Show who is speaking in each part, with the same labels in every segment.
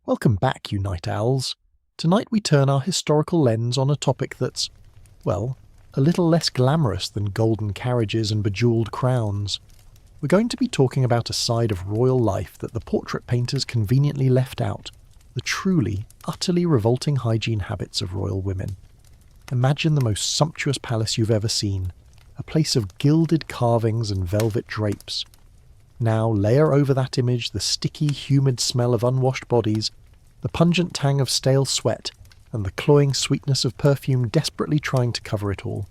Speaker 1: Welcome back, you night owls. Tonight we turn our historical lens on a topic that's, well, a little less glamorous than golden carriages and bejewelled crowns. We're going to be talking about a side of royal life that the portrait painters conveniently left out, the truly, utterly revolting hygiene habits of royal women. Imagine the most sumptuous palace you've ever seen, a place of gilded carvings and velvet drapes. Now layer over that image the sticky, humid smell of unwashed bodies, the pungent tang of stale sweat, and the cloying sweetness of perfume desperately trying to cover it all.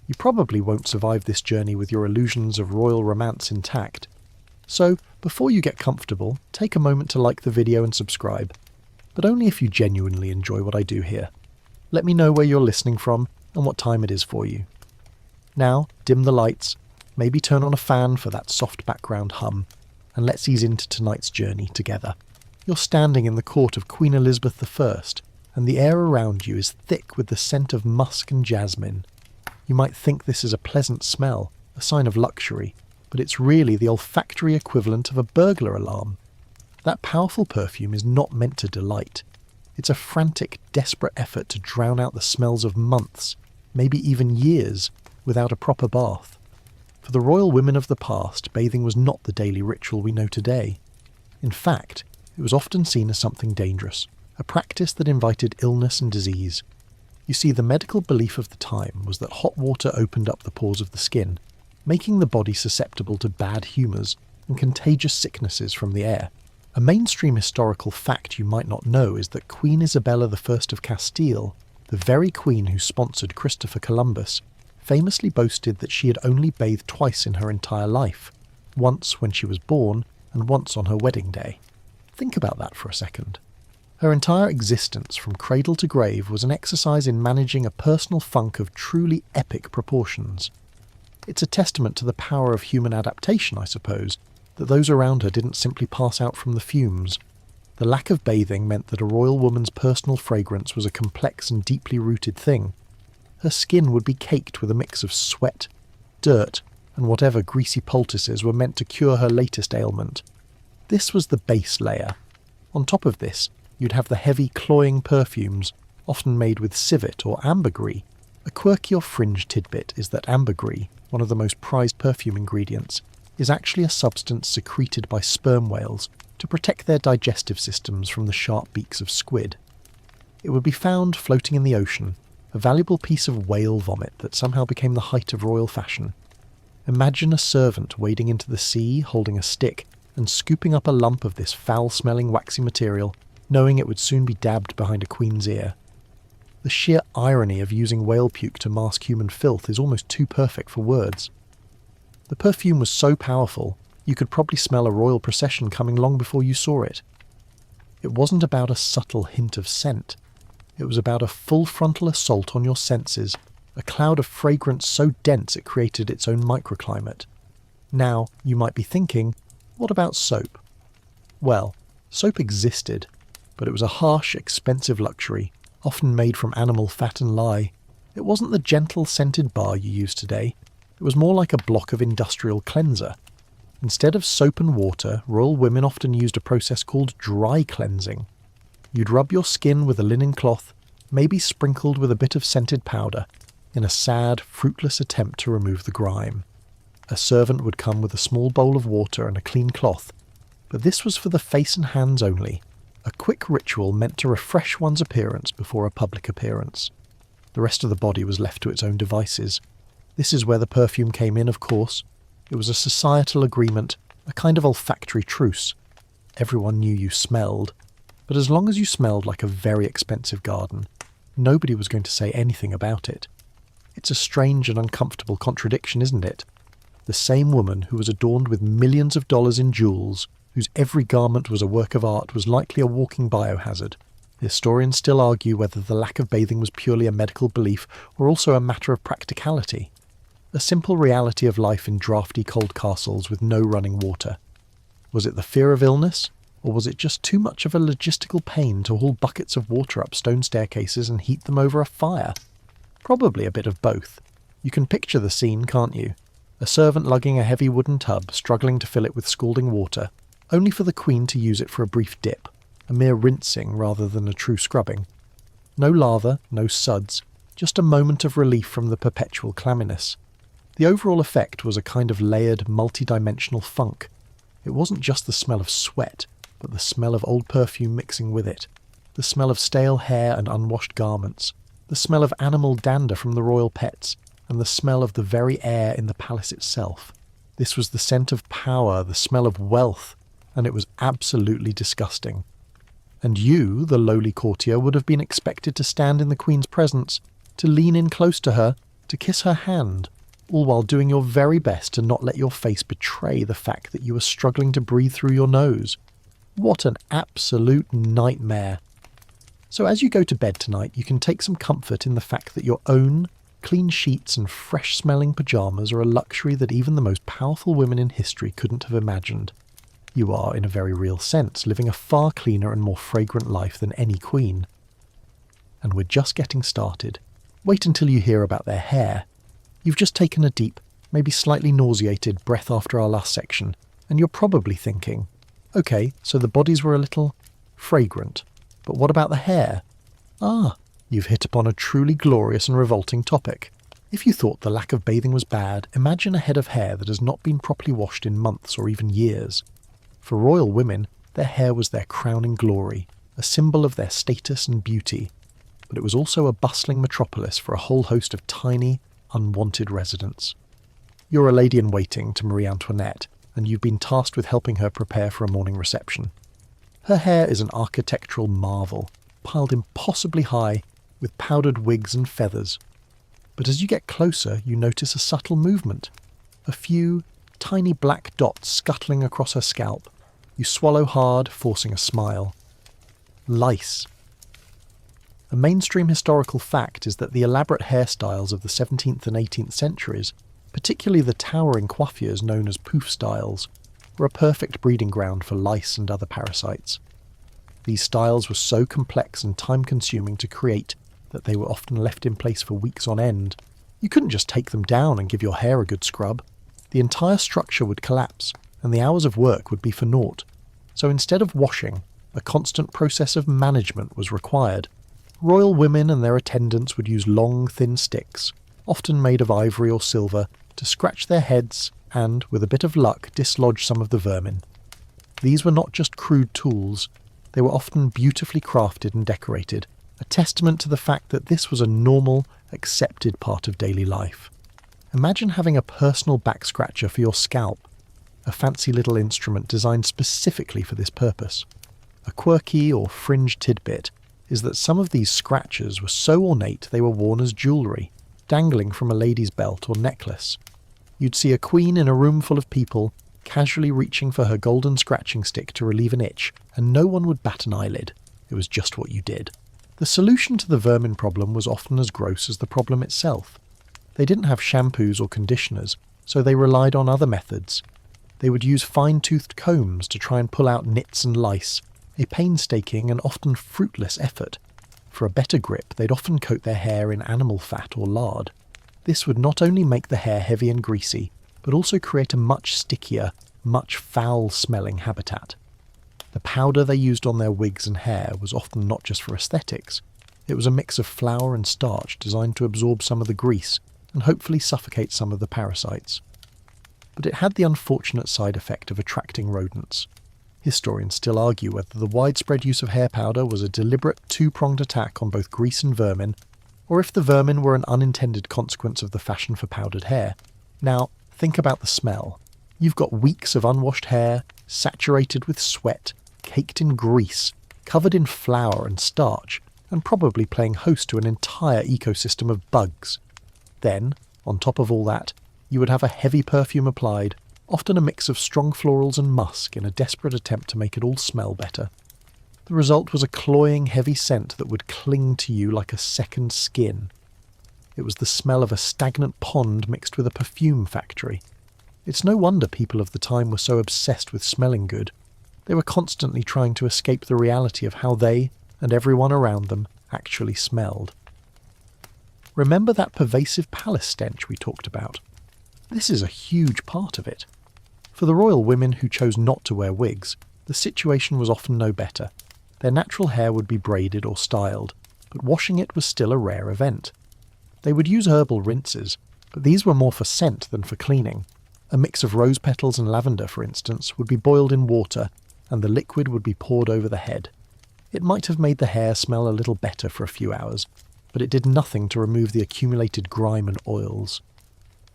Speaker 1: You probably won't survive this journey with your illusions of royal romance intact. So, before you get comfortable, take a moment to like the video and subscribe. But only if you genuinely enjoy what I do here. Let me know where you're listening from and what time it is for you. Now, dim the lights, maybe turn on a fan for that soft background hum, and let's ease into tonight's journey together. You're standing in the court of Queen Elizabeth I, and the air around you is thick with the scent of musk and jasmine. You might think this is a pleasant smell, a sign of luxury, but it's really the olfactory equivalent of a burglar alarm. That powerful perfume is not meant to delight. It's a frantic, desperate effort to drown out the smells of months, maybe even years, without a proper bath. For the royal women of the past, bathing was not the daily ritual we know today. In fact, it was often seen as something dangerous, a practice that invited illness and disease. You see, the medical belief of the time was that hot water opened up the pores of the skin, making the body susceptible to bad humours and contagious sicknesses from the air. A mainstream historical fact you might not know is that Queen Isabella I of Castile, the very queen who sponsored Christopher Columbus, famously boasted that she had only bathed twice in her entire life, once when she was born and once on her wedding day. Think about that for a second. Her entire existence from cradle to grave was an exercise in managing a personal funk of truly epic proportions. It's a testament to the power of human adaptation, I suppose, that those around her didn't simply pass out from the fumes. The lack of bathing meant that a royal woman's personal fragrance was a complex and deeply rooted thing. Her skin would be caked with a mix of sweat, dirt, and whatever greasy poultices were meant to cure her latest ailment. This was the base layer. On top of this, you'd have the heavy, cloying perfumes, often made with civet or ambergris. A quirky or fringe tidbit is that ambergris, one of the most prized perfume ingredients, is actually a substance secreted by sperm whales to protect their digestive systems from the sharp beaks of squid. It would be found floating in the ocean, a valuable piece of whale vomit that somehow became the height of royal fashion. Imagine a servant wading into the sea holding a stick and scooping up a lump of this foul-smelling waxy material, knowing it would soon be dabbed behind a queen's ear. The sheer irony of using whale puke to mask human filth is almost too perfect for words. The perfume was so powerful, you could probably smell a royal procession coming long before you saw it. It wasn't about a subtle hint of scent. It was about a full frontal assault on your senses, a cloud of fragrance so dense it created its own microclimate. Now, you might be thinking, what about soap? Well, soap existed, but it was a harsh, expensive luxury, often made from animal fat and lye. It wasn't the gentle, scented bar you use today. It was more like a block of industrial cleanser. Instead of soap and water, royal women often used a process called dry cleansing. You'd rub your skin with a linen cloth, maybe sprinkled with a bit of scented powder, in a sad, fruitless attempt to remove the grime. A servant would come with a small bowl of water and a clean cloth, but this was for the face and hands only, a quick ritual meant to refresh one's appearance before a public appearance. The rest of the body was left to its own devices. This is where the perfume came in, of course. It was a societal agreement, a kind of olfactory truce. Everyone knew you smelled, but as long as you smelled like a very expensive garden, nobody was going to say anything about it. It's a strange and uncomfortable contradiction, isn't it? The same woman who was adorned with millions of dollars in jewels, whose every garment was a work of art, was likely a walking biohazard. Historians still argue whether the lack of bathing was purely a medical belief or also a matter of practicality. A simple reality of life in drafty cold castles with no running water. Was it the fear of illness? Or was it just too much of a logistical pain to haul buckets of water up stone staircases and heat them over a fire? Probably a bit of both. You can picture the scene, can't you? A servant lugging a heavy wooden tub, struggling to fill it with scalding water, only for the Queen to use it for a brief dip. a mere rinsing rather than a true scrubbing. No lather, no suds, just a moment of relief from the perpetual clamminess. The overall effect was a kind of layered, multi-dimensional funk. It wasn't just the smell of sweat, but the smell of old perfume mixing with it, the smell of stale hair and unwashed garments, the smell of animal dander from the royal pets, and the smell of the very air in the palace itself. This was the scent of power, the smell of wealth, and it was absolutely disgusting. And you, the lowly courtier, would have been expected to stand in the Queen's presence, to lean in close to her, to kiss her hand, all while doing your very best to not let your face betray the fact that you were struggling to breathe through your nose. What an absolute nightmare. So as you go to bed tonight, you can take some comfort in the fact that your own clean sheets and fresh-smelling pyjamas are a luxury that even the most powerful women in history couldn't have imagined. You are, in a very real sense, living a far cleaner and more fragrant life than any queen. And we're just getting started. Wait until you hear about their hair. You've just taken a deep, maybe slightly nauseated breath after our last section, and you're probably thinking, okay, so the bodies were a little fragrant, but what about the hair? Ah, you've hit upon a truly glorious and revolting topic. If you thought the lack of bathing was bad, imagine a head of hair that has not been properly washed in months or even years. For royal women, their hair was their crowning glory, a symbol of their status and beauty, but it was also a bustling metropolis for a whole host of tiny, unwanted residents. You're a lady-in-waiting to Marie Antoinette, and you've been tasked with helping her prepare for a morning reception. Her hair is an architectural marvel, piled impossibly high, with powdered wigs and feathers. But as you get closer, you notice a subtle movement. A few tiny black dots scuttling across her scalp. You swallow hard, forcing a smile. Lice. A mainstream historical fact is that the elaborate hairstyles of the 17th and 18th centuries, particularly the towering coiffures known as poof styles, were a perfect breeding ground for lice and other parasites. These styles were so complex and time-consuming to create that they were often left in place for weeks on end. You couldn't just take them down and give your hair a good scrub. The entire structure would collapse, and the hours of work would be for naught. So instead of washing, a constant process of management was required. Royal women and their attendants would use long, thin sticks, often made of ivory or silver, to scratch their heads and, with a bit of luck, dislodge some of the vermin. These were not just crude tools, they were often beautifully crafted and decorated, a testament to the fact that this was a normal, accepted part of daily life. Imagine having a personal back scratcher for your scalp, a fancy little instrument designed specifically for this purpose. A quirky or fringe tidbit is that some of these scratchers were so ornate they were worn as jewellery, dangling from a lady's belt or necklace. You'd see a queen in a room full of people, casually reaching for her golden scratching stick to relieve an itch, and no one would bat an eyelid. It was just what you did. The solution to the vermin problem was often as gross as the problem itself. They didn't have shampoos or conditioners, so they relied on other methods. They would use fine-toothed combs to try and pull out nits and lice, a painstaking and often fruitless effort. For a better grip, they'd often coat their hair in animal fat or lard. This would not only make the hair heavy and greasy, but also create a much stickier, much foul-smelling habitat. The powder they used on their wigs and hair was often not just for aesthetics. It was a mix of flour and starch designed to absorb some of the grease and hopefully suffocate some of the parasites. But it had the unfortunate side effect of attracting rodents. Historians still argue whether the widespread use of hair powder was a deliberate two-pronged attack on both grease and vermin, or if the vermin were an unintended consequence of the fashion for powdered hair. Now, think about the smell. You've got weeks of unwashed hair, saturated with sweat, caked in grease, covered in flour and starch, and probably playing host to an entire ecosystem of bugs. Then, on top of all that, you would have a heavy perfume applied, often a mix of strong florals and musk in a desperate attempt to make it all smell better. The result was a cloying, heavy scent that would cling to you like a second skin. It was the smell of a stagnant pond mixed with a perfume factory. It's no wonder people of the time were so obsessed with smelling good. They were constantly trying to escape the reality of how they, and everyone around them, actually smelled. Remember that pervasive palace stench we talked about? This is a huge part of it. For the royal women who chose not to wear wigs, the situation was often no better. their natural hair would be braided or styled, but washing it was still a rare event. They would use herbal rinses, but these were more for scent than for cleaning. A mix of rose petals and lavender, for instance, would be boiled in water, and the liquid would be poured over the head. It might have made the hair smell a little better for a few hours, but it did nothing to remove the accumulated grime and oils.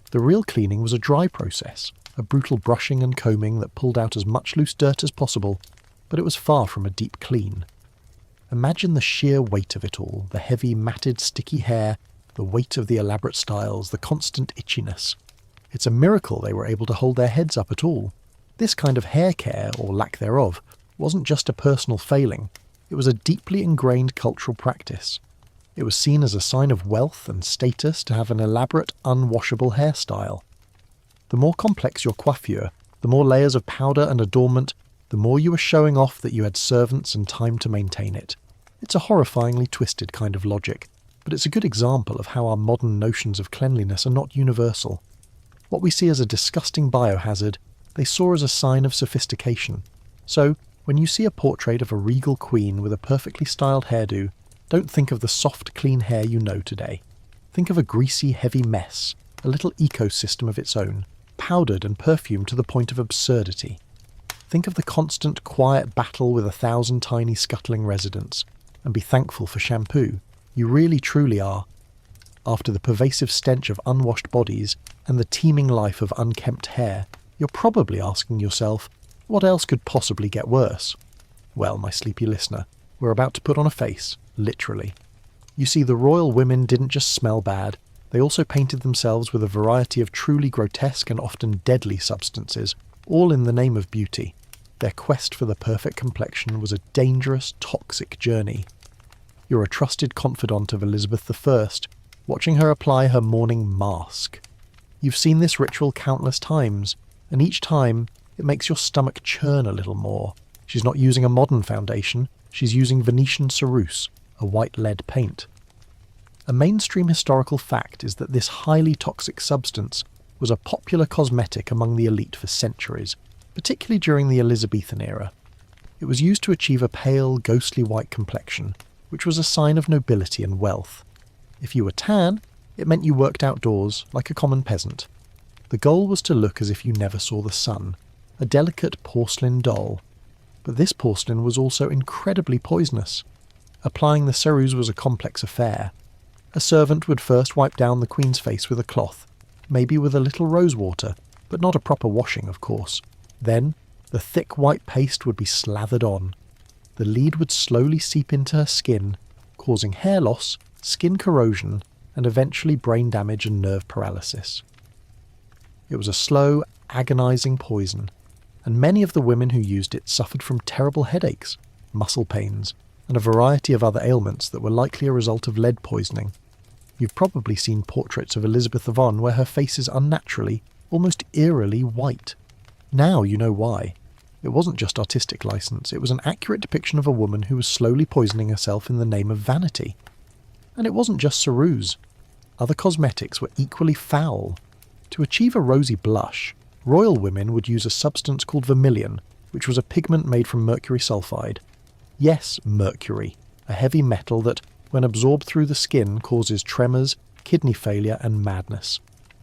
Speaker 1: The real cleaning was a dry process, a brutal brushing and combing that pulled out as much loose dirt as possible, but it was far from a deep clean. Imagine the sheer weight of it all, the heavy, matted, sticky hair, the weight of the elaborate styles, the constant itchiness. It's a miracle they were able to hold their heads up at all. This kind of hair care, or lack thereof, wasn't just a personal failing. It was a deeply ingrained cultural practice. It was seen as a sign of wealth and status to have an elaborate, unwashable hairstyle. The more complex your coiffure, the more layers of powder and adornment, the more you were showing off that you had servants and time to maintain it. It's a horrifyingly twisted kind of logic, but it's a good example of how our modern notions of cleanliness are not universal. What we see as a disgusting biohazard, they saw as a sign of sophistication. So, when you see a portrait of a regal queen with a perfectly styled hairdo, don't think of the soft, clean hair you know today. Think of a greasy, heavy mess, a little ecosystem of its own, powdered and perfumed to the point of absurdity. Think of the constant, quiet battle with 1,000 tiny scuttling residents, and be thankful for shampoo. You really, truly are. After the pervasive stench of unwashed bodies and the teeming life of unkempt hair, you're probably asking yourself, what else could possibly get worse? Well, my sleepy listener, we're about to put on a face, literally. You see, the royal women didn't just smell bad, they also painted themselves with a variety of truly grotesque and often deadly substances, all in the name of beauty. Their quest for the perfect complexion was a dangerous, toxic journey. You're a trusted confidant of Elizabeth I, watching her apply her morning mask. You've seen this ritual countless times, and each time it makes your stomach churn a little more. She's not using a modern foundation, she's using Venetian ceruse, a white lead paint. A mainstream historical fact is that this highly toxic substance was a popular cosmetic among the elite for centuries, particularly during the Elizabethan era. It was used to achieve a pale, ghostly white complexion, which was a sign of nobility and wealth. If you were tan, it meant you worked outdoors like a common peasant. The goal was to look as if you never saw the sun, a delicate porcelain doll. But this porcelain was also incredibly poisonous. Applying the ceruse was a complex affair. A servant would first wipe down the queen's face with a cloth, maybe with a little rose water, but not a proper washing, of course. Then, the thick white paste would be slathered on. The lead would slowly seep into her skin, causing hair loss, skin corrosion, and eventually brain damage and nerve paralysis. It was a slow, agonizing poison, and many of the women who used it suffered from terrible headaches, muscle pains, and a variety of other ailments that were likely a result of lead poisoning. You've probably seen portraits of Elizabeth Yvonne where her face is unnaturally, almost eerily white. Now you know why. It wasn't just artistic license, it was an accurate depiction of a woman who was slowly poisoning herself in the name of vanity. And it wasn't just ceruse. Other cosmetics were equally foul. To achieve a rosy blush, royal women would use a substance called vermilion, which was a pigment made from mercury sulfide. Yes, mercury, a heavy metal that, when absorbed through the skin, causes tremors, kidney failure, and madness.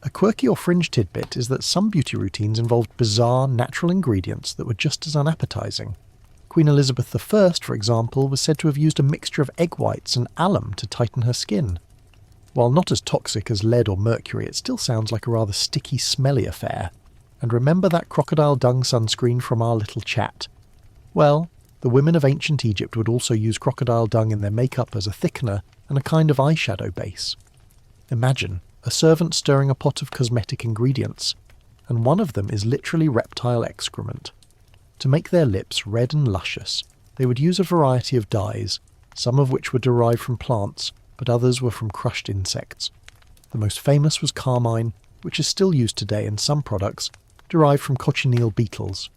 Speaker 1: A quirky or fringe tidbit is that some beauty routines involved bizarre, natural ingredients that were just as unappetizing. Queen Elizabeth I, for example, was said to have used a mixture of egg whites and alum to tighten her skin. While not as toxic as lead or mercury, it still sounds like a rather sticky, smelly affair. And remember that crocodile dung sunscreen from our little chat? Well, the women of ancient Egypt would also use crocodile dung in their makeup as a thickener and a kind of eyeshadow base. Imagine a servant stirring a pot of cosmetic ingredients, and one of them is literally reptile excrement. To make their lips red and luscious, they would use a variety of dyes, some of which were derived from plants, but others were from crushed insects. The most famous was carmine, which is still used today in some products, derived from cochineal beetles.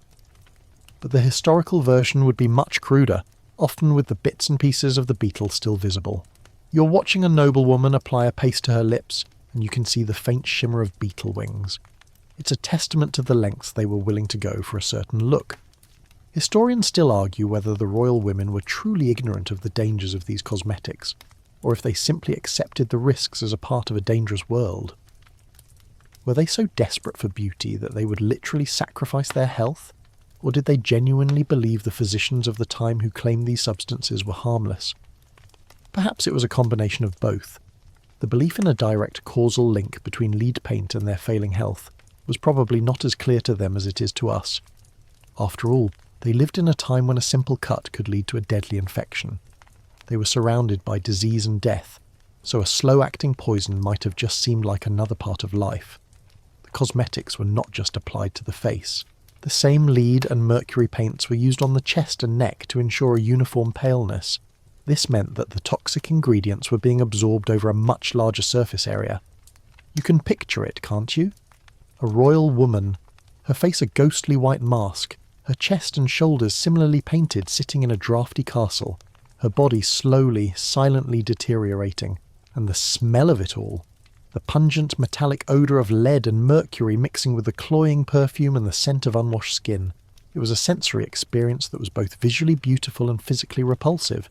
Speaker 1: But the historical version would be much cruder, often with the bits and pieces of the beetle still visible. You're watching a noblewoman apply a paste to her lips, and you can see the faint shimmer of beetle wings. It's a testament to the lengths they were willing to go for a certain look. Historians still argue whether the royal women were truly ignorant of the dangers of these cosmetics, or if they simply accepted the risks as a part of a dangerous world. Were they so desperate for beauty that they would literally sacrifice their health? Or did they genuinely believe the physicians of the time who claimed these substances were harmless? Perhaps it was a combination of both. The belief in a direct causal link between lead paint and their failing health was probably not as clear to them as it is to us. After all, they lived in a time when a simple cut could lead to a deadly infection. They were surrounded by disease and death, so a slow-acting poison might have just seemed like another part of life. The cosmetics were not just applied to the face. The same lead and mercury paints were used on the chest and neck to ensure a uniform paleness. This meant that the toxic ingredients were being absorbed over a much larger surface area. You can picture it, can't you? A royal woman, her face a ghostly white mask, her chest and shoulders similarly painted sitting in a drafty castle, her body slowly, silently deteriorating, and the smell of it all. The pungent metallic odour of lead and mercury mixing with the cloying perfume and the scent of unwashed skin. It was a sensory experience that was both visually beautiful and physically repulsive.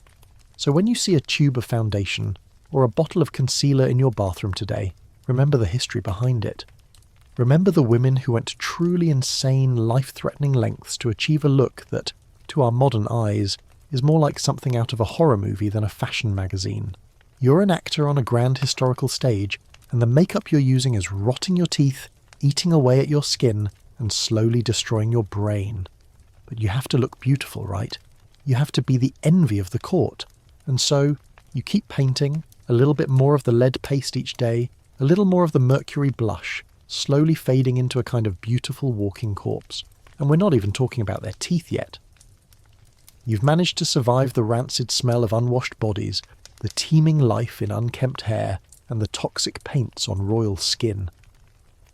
Speaker 1: So when you see a tube of foundation, or a bottle of concealer in your bathroom today, remember the history behind it. Remember the women who went to truly insane, life-threatening lengths to achieve a look that, to our modern eyes, is more like something out of a horror movie than a fashion magazine. You're an actor on a grand historical stage, and the makeup you're using is rotting your teeth, eating away at your skin, and slowly destroying your brain. But you have to look beautiful, right? You have to be the envy of the court. And so, you keep painting, a little bit more of the lead paste each day, a little more of the mercury blush, slowly fading into a kind of beautiful walking corpse. And we're not even talking about their teeth yet. You've managed to survive the rancid smell of unwashed bodies, the teeming life in unkempt hair, and the toxic paints on royal skin.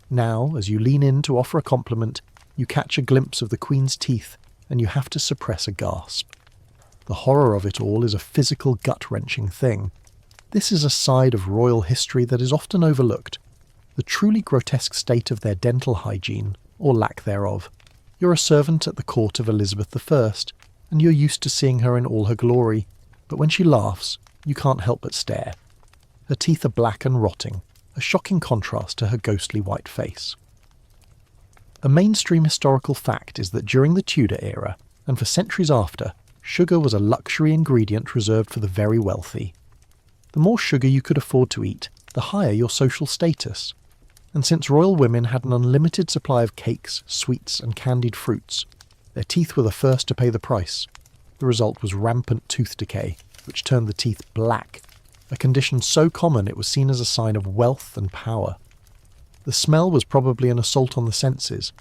Speaker 1: Now, as you lean in to offer a compliment, you catch a glimpse of the Queen's teeth, and you have to suppress a gasp. The horror of it all is a physical, gut-wrenching thing. This is a side of royal history that is often overlooked, the truly grotesque state of their dental hygiene, or lack thereof. You're a servant at the court of Elizabeth I, and you're used to seeing her in all her glory, but when she laughs, you can't help but stare. Her teeth are black and rotting, a shocking contrast to her ghostly white face. A mainstream historical fact is that during the Tudor era, and for centuries after, sugar was a luxury ingredient reserved for the very wealthy. The more sugar you could afford to eat, the higher your social status. And since royal women had an unlimited supply of cakes, sweets, and candied fruits, their teeth were the first to pay the price. The result was rampant tooth decay, which turned the teeth black, a condition so common it was seen as a sign of wealth and power. The smell was probably an assault on the senses.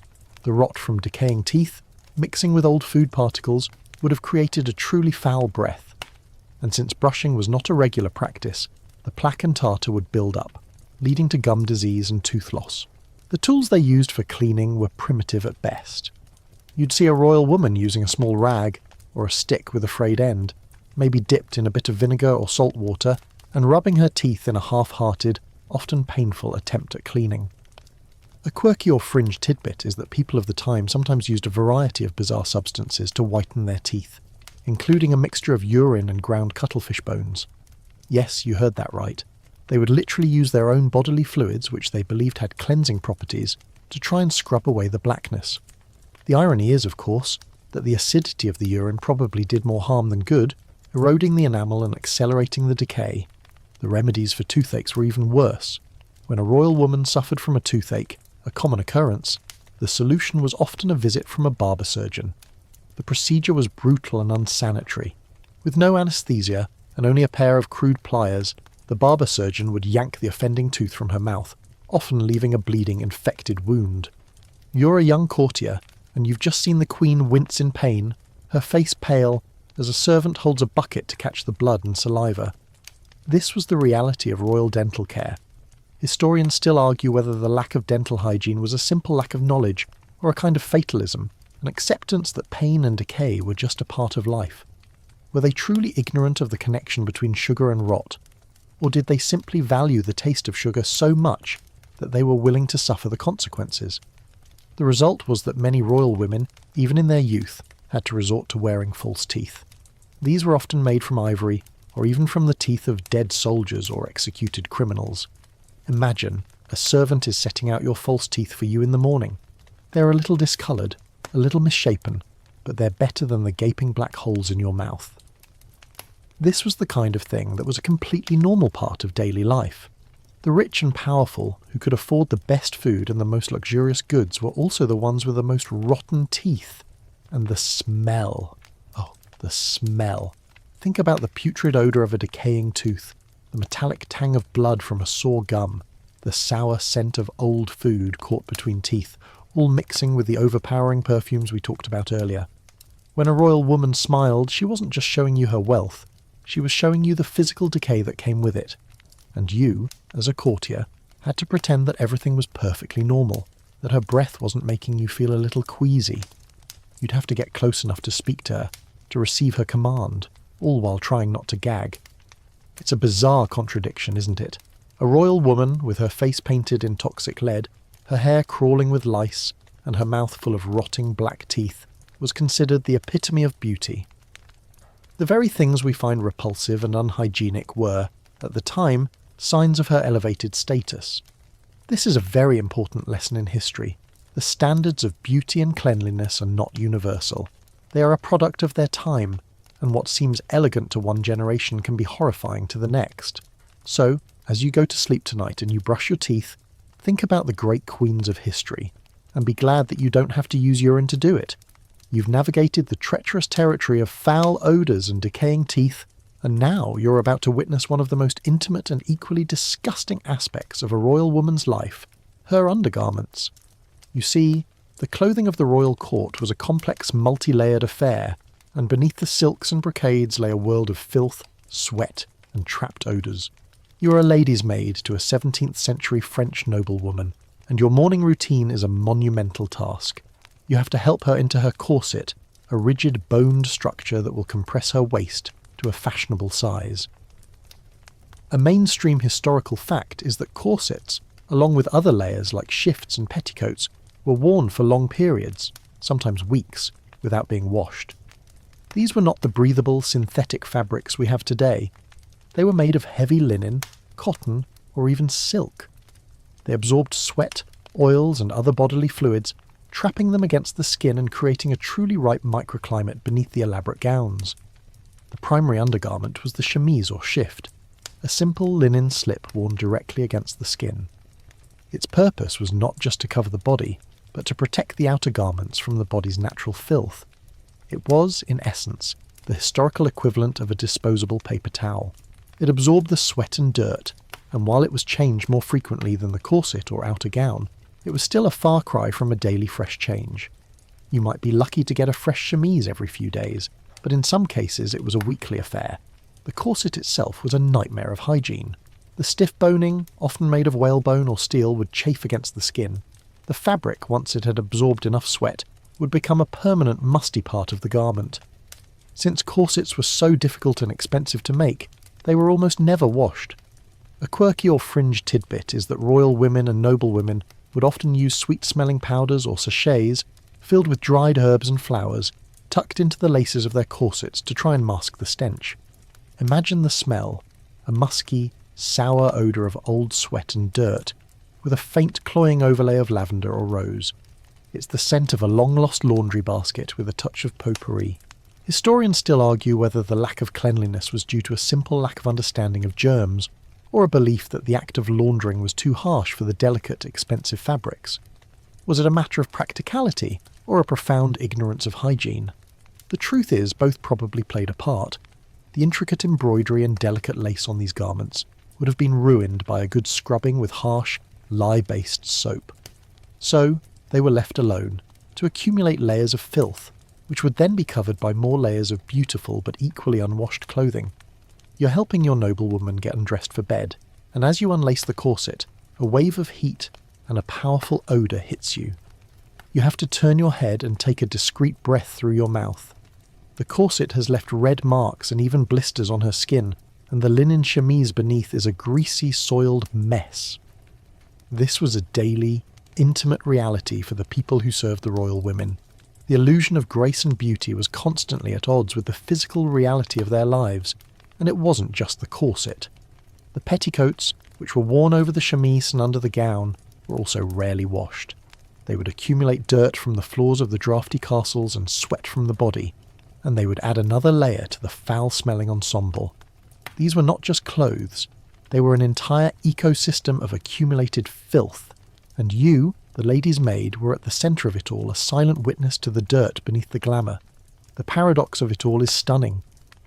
Speaker 1: The rot from decaying teeth, mixing with old food particles, would have created a truly foul breath. And since brushing was not a regular practice, the plaque and tartar would build up, leading to gum disease and tooth loss. The tools they used for cleaning were primitive at best. You'd see a royal woman using a small rag, or a stick with a frayed end, maybe dipped in a bit of vinegar or salt water, and rubbing her teeth in a half-hearted, often painful attempt at cleaning. A quirky or fringe tidbit is that people of the time sometimes used a variety of bizarre substances to whiten their teeth, including a mixture of urine and ground cuttlefish bones. Yes, you heard that right. They would literally use their own bodily fluids, which they believed had cleansing properties, to try and scrub away the blackness. The irony is, of course, that the acidity of the urine probably did more harm than good, eroding the enamel and accelerating the decay. The remedies for toothaches were even worse. When a royal woman suffered from a toothache, a common occurrence, the solution was often a visit from a barber surgeon. The procedure was brutal and unsanitary. With no anaesthesia and only a pair of crude pliers, the barber surgeon would yank the offending tooth from her mouth, often leaving a bleeding, infected wound. You're a young courtier, and you've just seen the Queen wince in pain, her face pale, as a servant holds a bucket to catch the blood and saliva. This was the reality of royal dental care. Historians still argue whether the lack of dental hygiene was a simple lack of knowledge, or a kind of fatalism, an acceptance that pain and decay were just a part of life. Were they truly ignorant of the connection between sugar and rot? Or did they simply value the taste of sugar so much that they were willing to suffer the consequences? The result was that many royal women, even in their youth, had to resort to wearing false teeth. These were often made from ivory, or even from the teeth of dead soldiers or executed criminals. Imagine, a servant is setting out your false teeth for you in the morning. They're a little discoloured, a little misshapen, but they're better than the gaping black holes in your mouth. This was the kind of thing that was a completely normal part of daily life. The rich and powerful, who could afford the best food and the most luxurious goods, were also the ones with the most rotten teeth. And the smell. Oh, the smell. Think about the putrid odour of a decaying tooth, the metallic tang of blood from a sore gum, the sour scent of old food caught between teeth, all mixing with the overpowering perfumes we talked about earlier. When a royal woman smiled, she wasn't just showing you her wealth, she was showing you the physical decay that came with it. And you, as a courtier, had to pretend that everything was perfectly normal, that her breath wasn't making you feel a little queasy. You'd have to get close enough to speak to her, to receive her command, all while trying not to gag. It's a bizarre contradiction, isn't it? A royal woman with her face painted in toxic lead, her hair crawling with lice, and her mouth full of rotting black teeth, was considered the epitome of beauty. The very things we find repulsive and unhygienic were, at the time, signs of her elevated status. This is a very important lesson in history. The standards of beauty and cleanliness are not universal. They are a product of their time, and what seems elegant to one generation can be horrifying to the next. So, as you go to sleep tonight and you brush your teeth, think about the great queens of history, and be glad that you don't have to use urine to do it. You've navigated the treacherous territory of foul odours and decaying teeth, and now you're about to witness one of the most intimate and equally disgusting aspects of a royal woman's life, her undergarments. You see, the clothing of the royal court was a complex multi-layered affair, and beneath the silks and brocades lay a world of filth, sweat, and trapped odours. You are a lady's maid to a 17th century French noblewoman, and your morning routine is a monumental task. You have to help her into her corset, a rigid boned structure that will compress her waist to a fashionable size. A mainstream historical fact is that corsets, along with other layers like shifts and petticoats, were worn for long periods, sometimes weeks, without being washed. These were not the breathable synthetic fabrics we have today. They were made of heavy linen, cotton, or even silk. They absorbed sweat, oils, and other bodily fluids, trapping them against the skin and creating a truly ripe microclimate beneath the elaborate gowns. The primary undergarment was the chemise or shift, a simple linen slip worn directly against the skin. Its purpose was not just to cover the body, but to protect the outer garments from the body's natural filth. It was, in essence, the historical equivalent of a disposable paper towel. It absorbed the sweat and dirt, and while it was changed more frequently than the corset or outer gown, it was still a far cry from a daily fresh change. You might be lucky to get a fresh chemise every few days, but in some cases it was a weekly affair. The corset itself was a nightmare of hygiene. The stiff boning, often made of whalebone or steel, would chafe against the skin. The fabric, once it had absorbed enough sweat, would become a permanent musty part of the garment. Since corsets were so difficult and expensive to make, they were almost never washed. A quirky or fringe tidbit is that royal women and noblewomen would often use sweet-smelling powders or sachets filled with dried herbs and flowers, tucked into the laces of their corsets to try and mask the stench. Imagine the smell, a musky, sour odour of old sweat and dirt, with a faint cloying overlay of lavender or rose. It's the scent of a long-lost laundry basket with a touch of potpourri. Historians still argue whether the lack of cleanliness was due to a simple lack of understanding of germs, or a belief that the act of laundering was too harsh for the delicate, expensive fabrics. Was it a matter of practicality, or a profound ignorance of hygiene? The truth is, both probably played a part. The intricate embroidery and delicate lace on these garments would have been ruined by a good scrubbing with harsh, lye-based soap. So, they were left alone, to accumulate layers of filth, which would then be covered by more layers of beautiful but equally unwashed clothing. You're helping your noblewoman get undressed for bed, and as you unlace the corset, a wave of heat and a powerful odour hits you. You have to turn your head and take a discreet breath through your mouth. The corset has left red marks and even blisters on her skin, and the linen chemise beneath is a greasy, soiled mess. This was a daily, intimate reality for the people who served the royal women. The illusion of grace and beauty was constantly at odds with the physical reality of their lives, and it wasn't just the corset. The petticoats, which were worn over the chemise and under the gown, were also rarely washed. They would accumulate dirt from the floors of the draughty castles and sweat from the body, and they would add another layer to the foul-smelling ensemble. These were not just clothes, they were an entire ecosystem of accumulated filth, and you, the lady's maid, were at the centre of it all, a silent witness to the dirt beneath the glamour. The paradox of it all is stunning.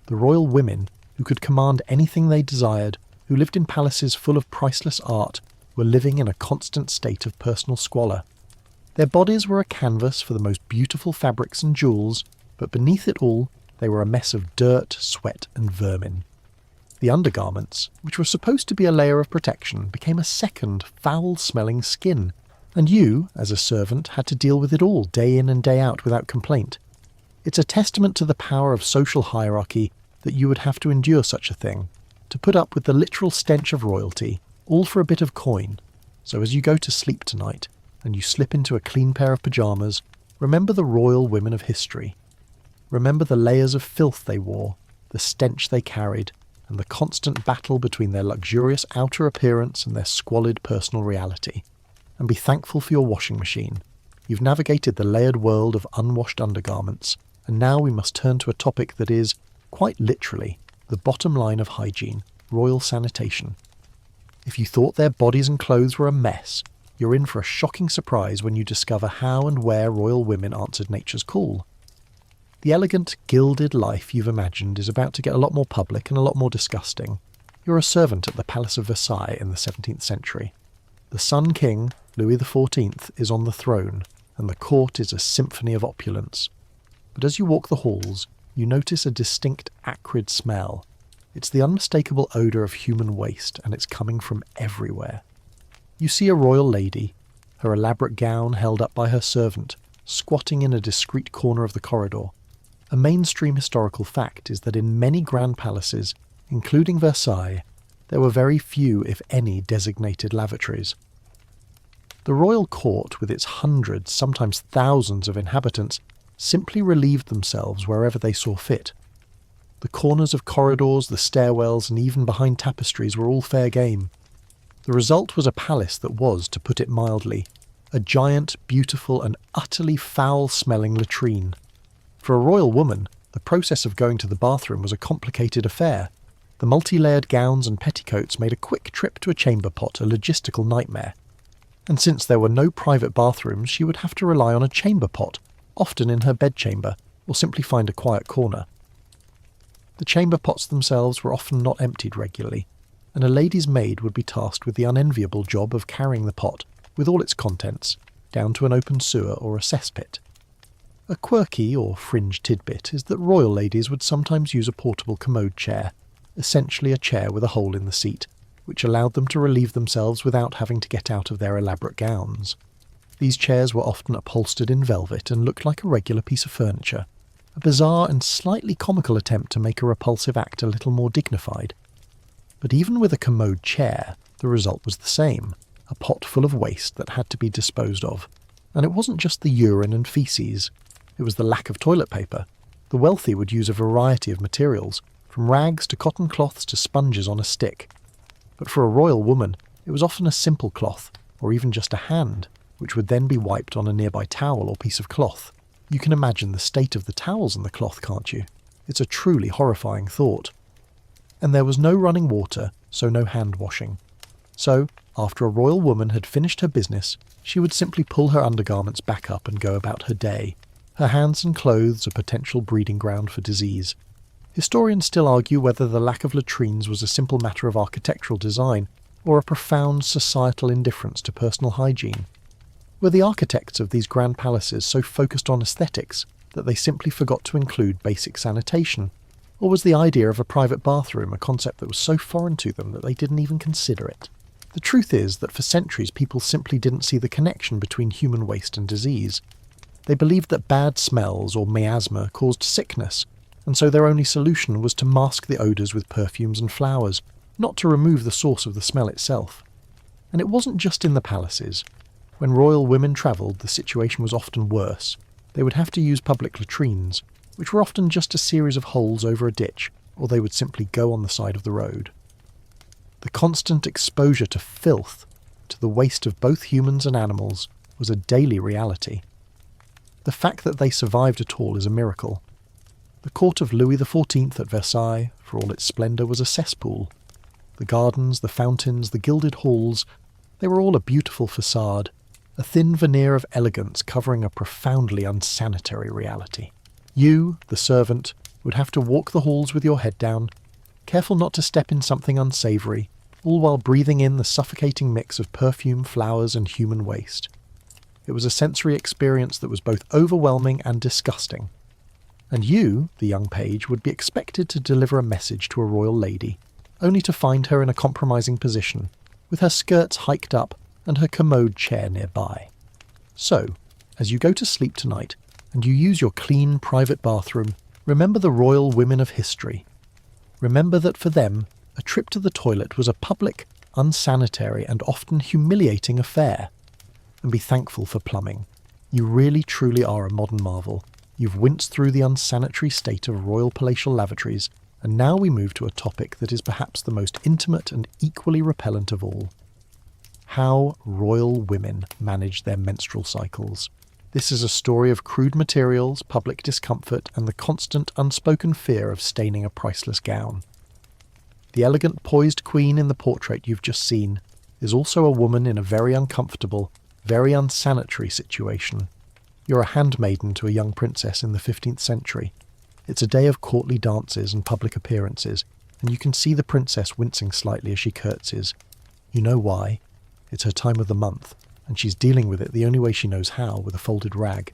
Speaker 1: The royal women, who could command anything they desired, who lived in palaces full of priceless art, were living in a constant state of personal squalor. Their bodies were a canvas for the most beautiful fabrics and jewels, but beneath it all, they were a mess of dirt, sweat, and vermin. The undergarments, which were supposed to be a layer of protection, became a second, foul-smelling skin, and you, as a servant, had to deal with it all day in and day out without complaint. It's a testament to the power of social hierarchy that you would have to endure such a thing, to put up with the literal stench of royalty, all for a bit of coin. So as you go to sleep tonight, and you slip into a clean pair of pyjamas, remember the royal women of history. Remember the layers of filth they wore, the stench they carried, and the constant battle between their luxurious outer appearance and their squalid personal reality. And be thankful for your washing machine. You've navigated the layered world of unwashed undergarments, and now we must turn to a topic that is, quite literally, the bottom line of hygiene, royal sanitation. If you thought their bodies and clothes were a mess, you're in for a shocking surprise when you discover how and where royal women answered nature's call. The elegant, gilded life you've imagined is about to get a lot more public and a lot more disgusting. You're a servant at the Palace of Versailles in the 17th century. The Sun King, Louis XIV, is on the throne, and the court is a symphony of opulence. But as you walk the halls, you notice a distinct acrid smell. It's the unmistakable odour of human waste, and it's coming from everywhere. You see a royal lady, her elaborate gown held up by her servant, squatting in a discreet corner of the corridor. A mainstream historical fact is that in many grand palaces, including Versailles, there were very few, if any, designated lavatories. The royal court, with its hundreds, sometimes thousands of inhabitants, simply relieved themselves wherever they saw fit. The corners of corridors, the stairwells, and even behind tapestries were all fair game. The result was a palace that was, to put it mildly, a giant, beautiful, and utterly foul-smelling latrine. For a royal woman, the process of going to the bathroom was a complicated affair. The multi-layered gowns and petticoats made a quick trip to a chamber pot a logistical nightmare. And since there were no private bathrooms, she would have to rely on a chamber pot, often in her bedchamber, or simply find a quiet corner. The chamber pots themselves were often not emptied regularly, and a lady's maid would be tasked with the unenviable job of carrying the pot, with all its contents, down to an open sewer or a cesspit. A quirky or fringe tidbit is that royal ladies would sometimes use a portable commode chair, essentially a chair with a hole in the seat, which allowed them to relieve themselves without having to get out of their elaborate gowns. These chairs were often upholstered in velvet and looked like a regular piece of furniture, a bizarre and slightly comical attempt to make a repulsive act a little more dignified. But even with a commode chair, the result was the same, a pot full of waste that had to be disposed of. And it wasn't just the urine and faeces, it was the lack of toilet paper. The wealthy would use a variety of materials, from rags to cotton cloths to sponges on a stick. But for a royal woman, it was often a simple cloth, or even just a hand, which would then be wiped on a nearby towel or piece of cloth. You can imagine the state of the towels and the cloth, can't you? It's a truly horrifying thought. And there was no running water, so no hand washing. So, after a royal woman had finished her business, she would simply pull her undergarments back up and go about her day, her hands and clothes a potential breeding ground for disease. Historians still argue whether the lack of latrines was a simple matter of architectural design, or a profound societal indifference to personal hygiene. Were the architects of these grand palaces so focused on aesthetics that they simply forgot to include basic sanitation? Or was the idea of a private bathroom a concept that was so foreign to them that they didn't even consider it? The truth is that for centuries people simply didn't see the connection between human waste and disease. They believed that bad smells or miasma caused sickness, and so their only solution was to mask the odours with perfumes and flowers, not to remove the source of the smell itself. And it wasn't just in the palaces. When royal women travelled, the situation was often worse. They would have to use public latrines, which were often just a series of holes over a ditch, or they would simply go on the side of the road. The constant exposure to filth, to the waste of both humans and animals, was a daily reality. The fact that they survived at all is a miracle. The court of Louis XIV at Versailles, for all its splendour, was a cesspool. The gardens, the fountains, the gilded halls, they were all a beautiful facade, a thin veneer of elegance covering a profoundly unsanitary reality. You, the servant, would have to walk the halls with your head down, careful not to step in something unsavoury, all while breathing in the suffocating mix of perfume, flowers and human waste. It was a sensory experience that was both overwhelming and disgusting. And you, the young page, would be expected to deliver a message to a royal lady, only to find her in a compromising position, with her skirts hiked up and her commode chair nearby. So, as you go to sleep tonight, and you use your clean private bathroom, remember the royal women of history. Remember that for them, a trip to the toilet was a public, unsanitary and often humiliating affair. And be thankful for plumbing. You really truly are a modern marvel. You've winced through the unsanitary state of royal palatial lavatories, and now we move to a topic that is perhaps the most intimate and equally repellent of all. How royal women manage their menstrual cycles. This is a story of crude materials, public discomfort, and the constant unspoken fear of staining a priceless gown. The elegant, poised queen in the portrait you've just seen is also a woman in a very uncomfortable, very unsanitary situation. You're a handmaiden to a young princess in the 15th century. It's a day of courtly dances and public appearances, and you can see the princess wincing slightly as she curtsies. You know why. It's her time of the month, and she's dealing with it the only way she knows how, with a folded rag.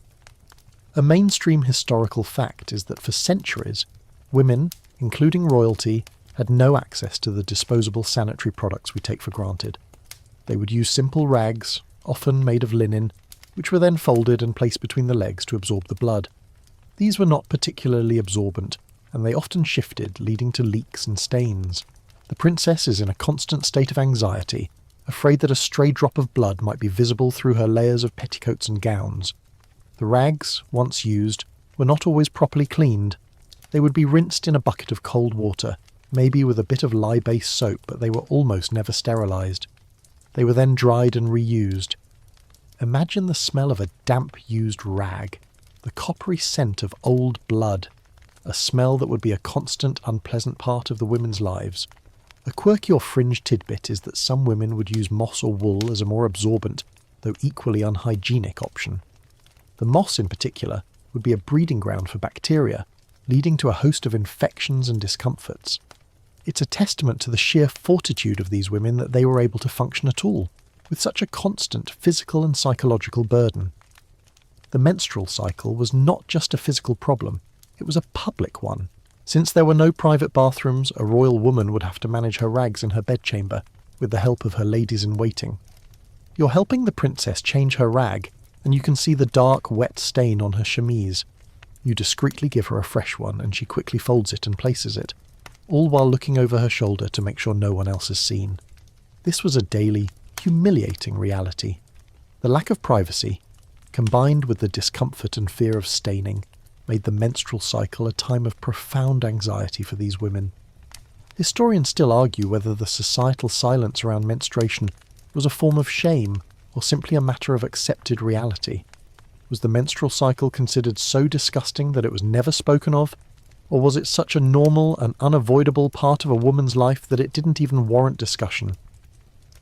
Speaker 1: A mainstream historical fact is that for centuries, women, including royalty, had no access to the disposable sanitary products we take for granted. They would use simple rags, often made of linen, which were then folded and placed between the legs to absorb the blood. These were not particularly absorbent, and they often shifted, leading to leaks and stains. The princess is in a constant state of anxiety, afraid that a stray drop of blood might be visible through her layers of petticoats and gowns. The rags, once used, were not always properly cleaned. They would be rinsed in a bucket of cold water, maybe with a bit of lye-based soap, but they were almost never sterilised. They were then dried and reused. Imagine the smell of a damp used rag, the coppery scent of old blood, a smell that would be a constant unpleasant part of the women's lives. A quirky or fringe tidbit is that some women would use moss or wool as a more absorbent, though equally unhygienic option. The moss in particular would be a breeding ground for bacteria, leading to a host of infections and discomforts. It's a testament to the sheer fortitude of these women that they were able to function at all, with such a constant physical and psychological burden. The menstrual cycle was not just a physical problem, it was a public one. Since there were no private bathrooms, a royal woman would have to manage her rags in her bedchamber, with the help of her ladies-in-waiting. You're helping the princess change her rag, and you can see the dark, wet stain on her chemise. You discreetly give her a fresh one, and she quickly folds it and places it, all while looking over her shoulder to make sure no one else has seen. This was a daily, humiliating reality. The lack of privacy, combined with the discomfort and fear of staining, made the menstrual cycle a time of profound anxiety for these women. Historians still argue whether the societal silence around menstruation was a form of shame or simply a matter of accepted reality. Was the menstrual cycle considered so disgusting that it was never spoken of, or was it such a normal and unavoidable part of a woman's life that it didn't even warrant discussion?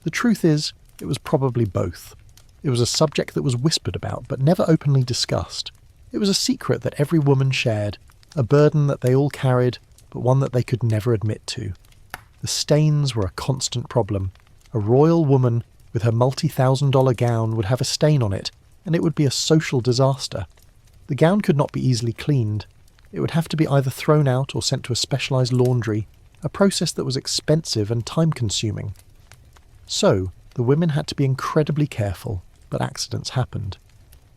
Speaker 1: The truth is, it was probably both. It was a subject that was whispered about but never openly discussed. It was a secret that every woman shared, a burden that they all carried, but one that they could never admit to. The stains were a constant problem. A royal woman with her multi-thousand-dollar gown would have a stain on it, and it would be a social disaster. The gown could not be easily cleaned. It would have to be either thrown out or sent to a specialised laundry, a process that was expensive and time-consuming. So, the women had to be incredibly careful, but accidents happened.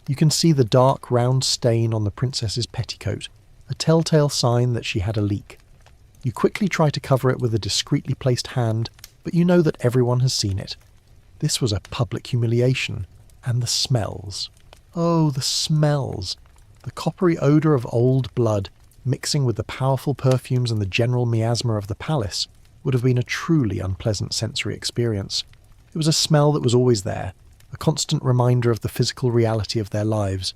Speaker 1: You can see the dark, round stain on the princess's petticoat, a telltale sign that she had a leak. You quickly try to cover it with a discreetly placed hand, but you know that everyone has seen it. This was a public humiliation. And the smells. Oh, the smells. The coppery odour of old blood, mixing with the powerful perfumes and the general miasma of the palace, would have been a truly unpleasant sensory experience. It was a smell that was always there, a constant reminder of the physical reality of their lives.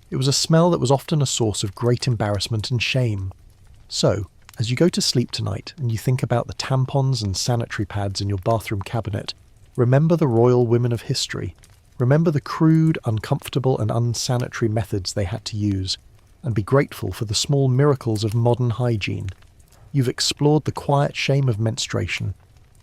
Speaker 1: It was a smell that was often a source of great embarrassment and shame. So, as you go to sleep tonight and you think about the tampons and sanitary pads in your bathroom cabinet, remember the royal women of history. Remember the crude, uncomfortable and unsanitary methods they had to use, and be grateful for the small miracles of modern hygiene. You've explored the quiet shame of menstruation,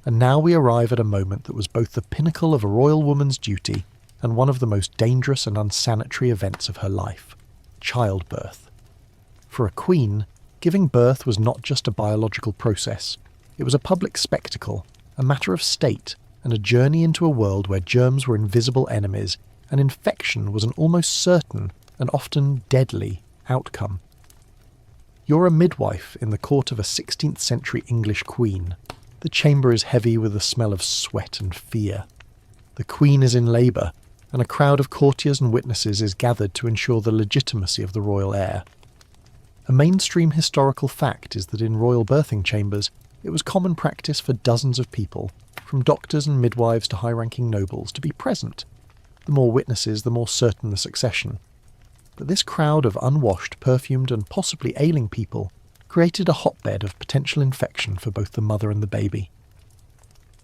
Speaker 1: and now we arrive at a moment that was both the pinnacle of a royal woman's duty and one of the most dangerous and unsanitary events of her life: childbirth. For a queen, giving birth was not just a biological process. It was a public spectacle, a matter of state, and a journey into a world where germs were invisible enemies and infection was an almost certain and often deadly outcome. You're a midwife in the court of a 16th century English queen. The chamber is heavy with the smell of sweat and fear. The queen is in labour, and a crowd of courtiers and witnesses is gathered to ensure the legitimacy of the royal heir. A mainstream historical fact is that in royal birthing chambers, it was common practice for dozens of people, from doctors and midwives to high-ranking nobles, to be present. The more witnesses, the more certain the succession. But this crowd of unwashed, perfumed and possibly ailing people created a hotbed of potential infection for both the mother and the baby.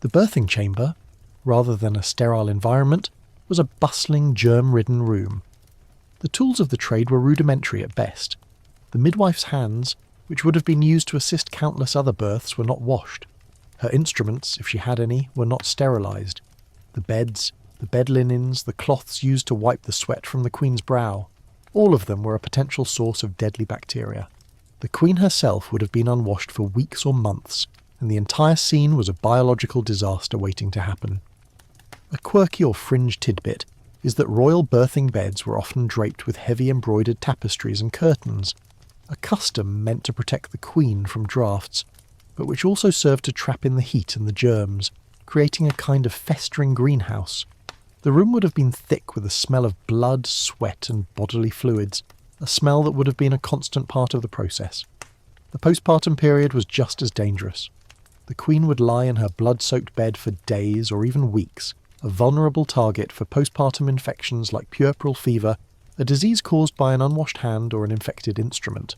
Speaker 1: The birthing chamber, rather than a sterile environment, was a bustling, germ-ridden room. The tools of the trade were rudimentary at best. The midwife's hands, which would have been used to assist countless other births, were not washed. Her instruments, if she had any, were not sterilised. The beds, the bed linens, the cloths used to wipe the sweat from the queen's brow, all of them were a potential source of deadly bacteria. The queen herself would have been unwashed for weeks or months, and the entire scene was a biological disaster waiting to happen. A quirky or fringe tidbit is that royal birthing beds were often draped with heavy embroidered tapestries and curtains, a custom meant to protect the queen from drafts, but which also served to trap in the heat and the germs, creating a kind of festering greenhouse. The room would have been thick with a smell of blood, sweat and bodily fluids, a smell that would have been a constant part of the process. The postpartum period was just as dangerous. The queen would lie in her blood-soaked bed for days or even weeks, a vulnerable target for postpartum infections like puerperal fever, a disease caused by an unwashed hand or an infected instrument.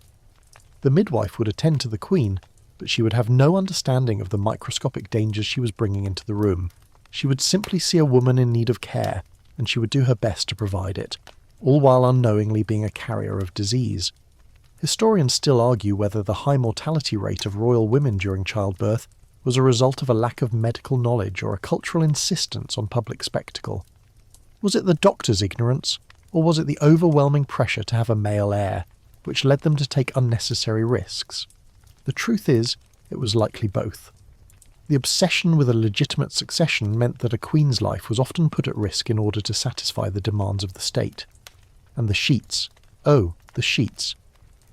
Speaker 1: The midwife would attend to the queen, but she would have no understanding of the microscopic dangers she was bringing into the room. She would simply see a woman in need of care, and she would do her best to provide it, all while unknowingly being a carrier of disease. Historians still argue whether the high mortality rate of royal women during childbirth was a result of a lack of medical knowledge or a cultural insistence on public spectacle. Was it the doctor's ignorance, or was it the overwhelming pressure to have a male heir, which led them to take unnecessary risks? The truth is, it was likely both. The obsession with a legitimate succession meant that a queen's life was often put at risk in order to satisfy the demands of the state. And the sheets. Oh, the sheets.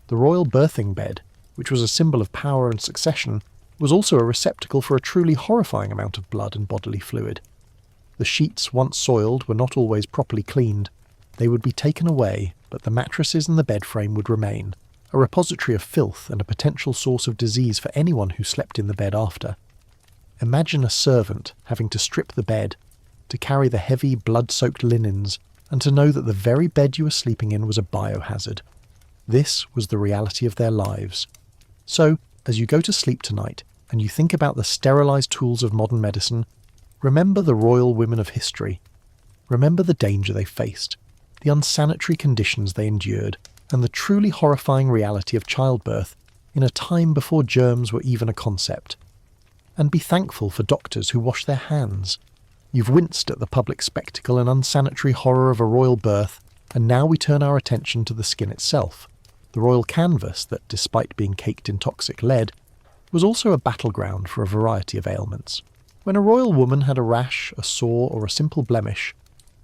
Speaker 1: The royal birthing bed, which was a symbol of power and succession, was also a receptacle for a truly horrifying amount of blood and bodily fluid. The sheets, once soiled, were not always properly cleaned. They would be taken away, but the mattresses and the bed frame would remain, a repository of filth and a potential source of disease for anyone who slept in the bed after. Imagine a servant having to strip the bed, to carry the heavy, blood-soaked linens, and to know that the very bed you were sleeping in was a biohazard. This was the reality of their lives. So, as you go to sleep tonight, and you think about the sterilised tools of modern medicine, remember the royal women of history. Remember the danger they faced, the unsanitary conditions they endured, and the truly horrifying reality of childbirth in a time before germs were even a concept. And be thankful for doctors who wash their hands. You've winced at the public spectacle and unsanitary horror of a royal birth, and now we turn our attention to the skin itself, the royal canvas that, despite being caked in toxic lead, was also a battleground for a variety of ailments. When a royal woman had a rash, a sore, or a simple blemish,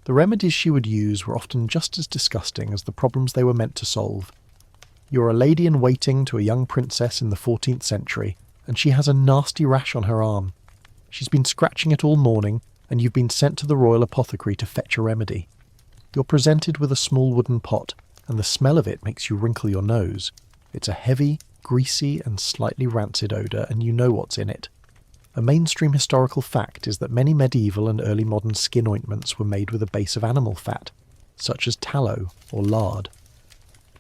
Speaker 1: the remedies she would use were often just as disgusting as the problems they were meant to solve. You're a lady-in-waiting to a young princess in the 14th century, and she has a nasty rash on her arm. She's been scratching it all morning, and you've been sent to the royal apothecary to fetch a remedy. You're presented with a small wooden pot, and the smell of it makes you wrinkle your nose. It's a heavy, greasy and slightly rancid odour, and you know what's in it. A mainstream historical fact is that many medieval and early modern skin ointments were made with a base of animal fat, such as tallow or lard.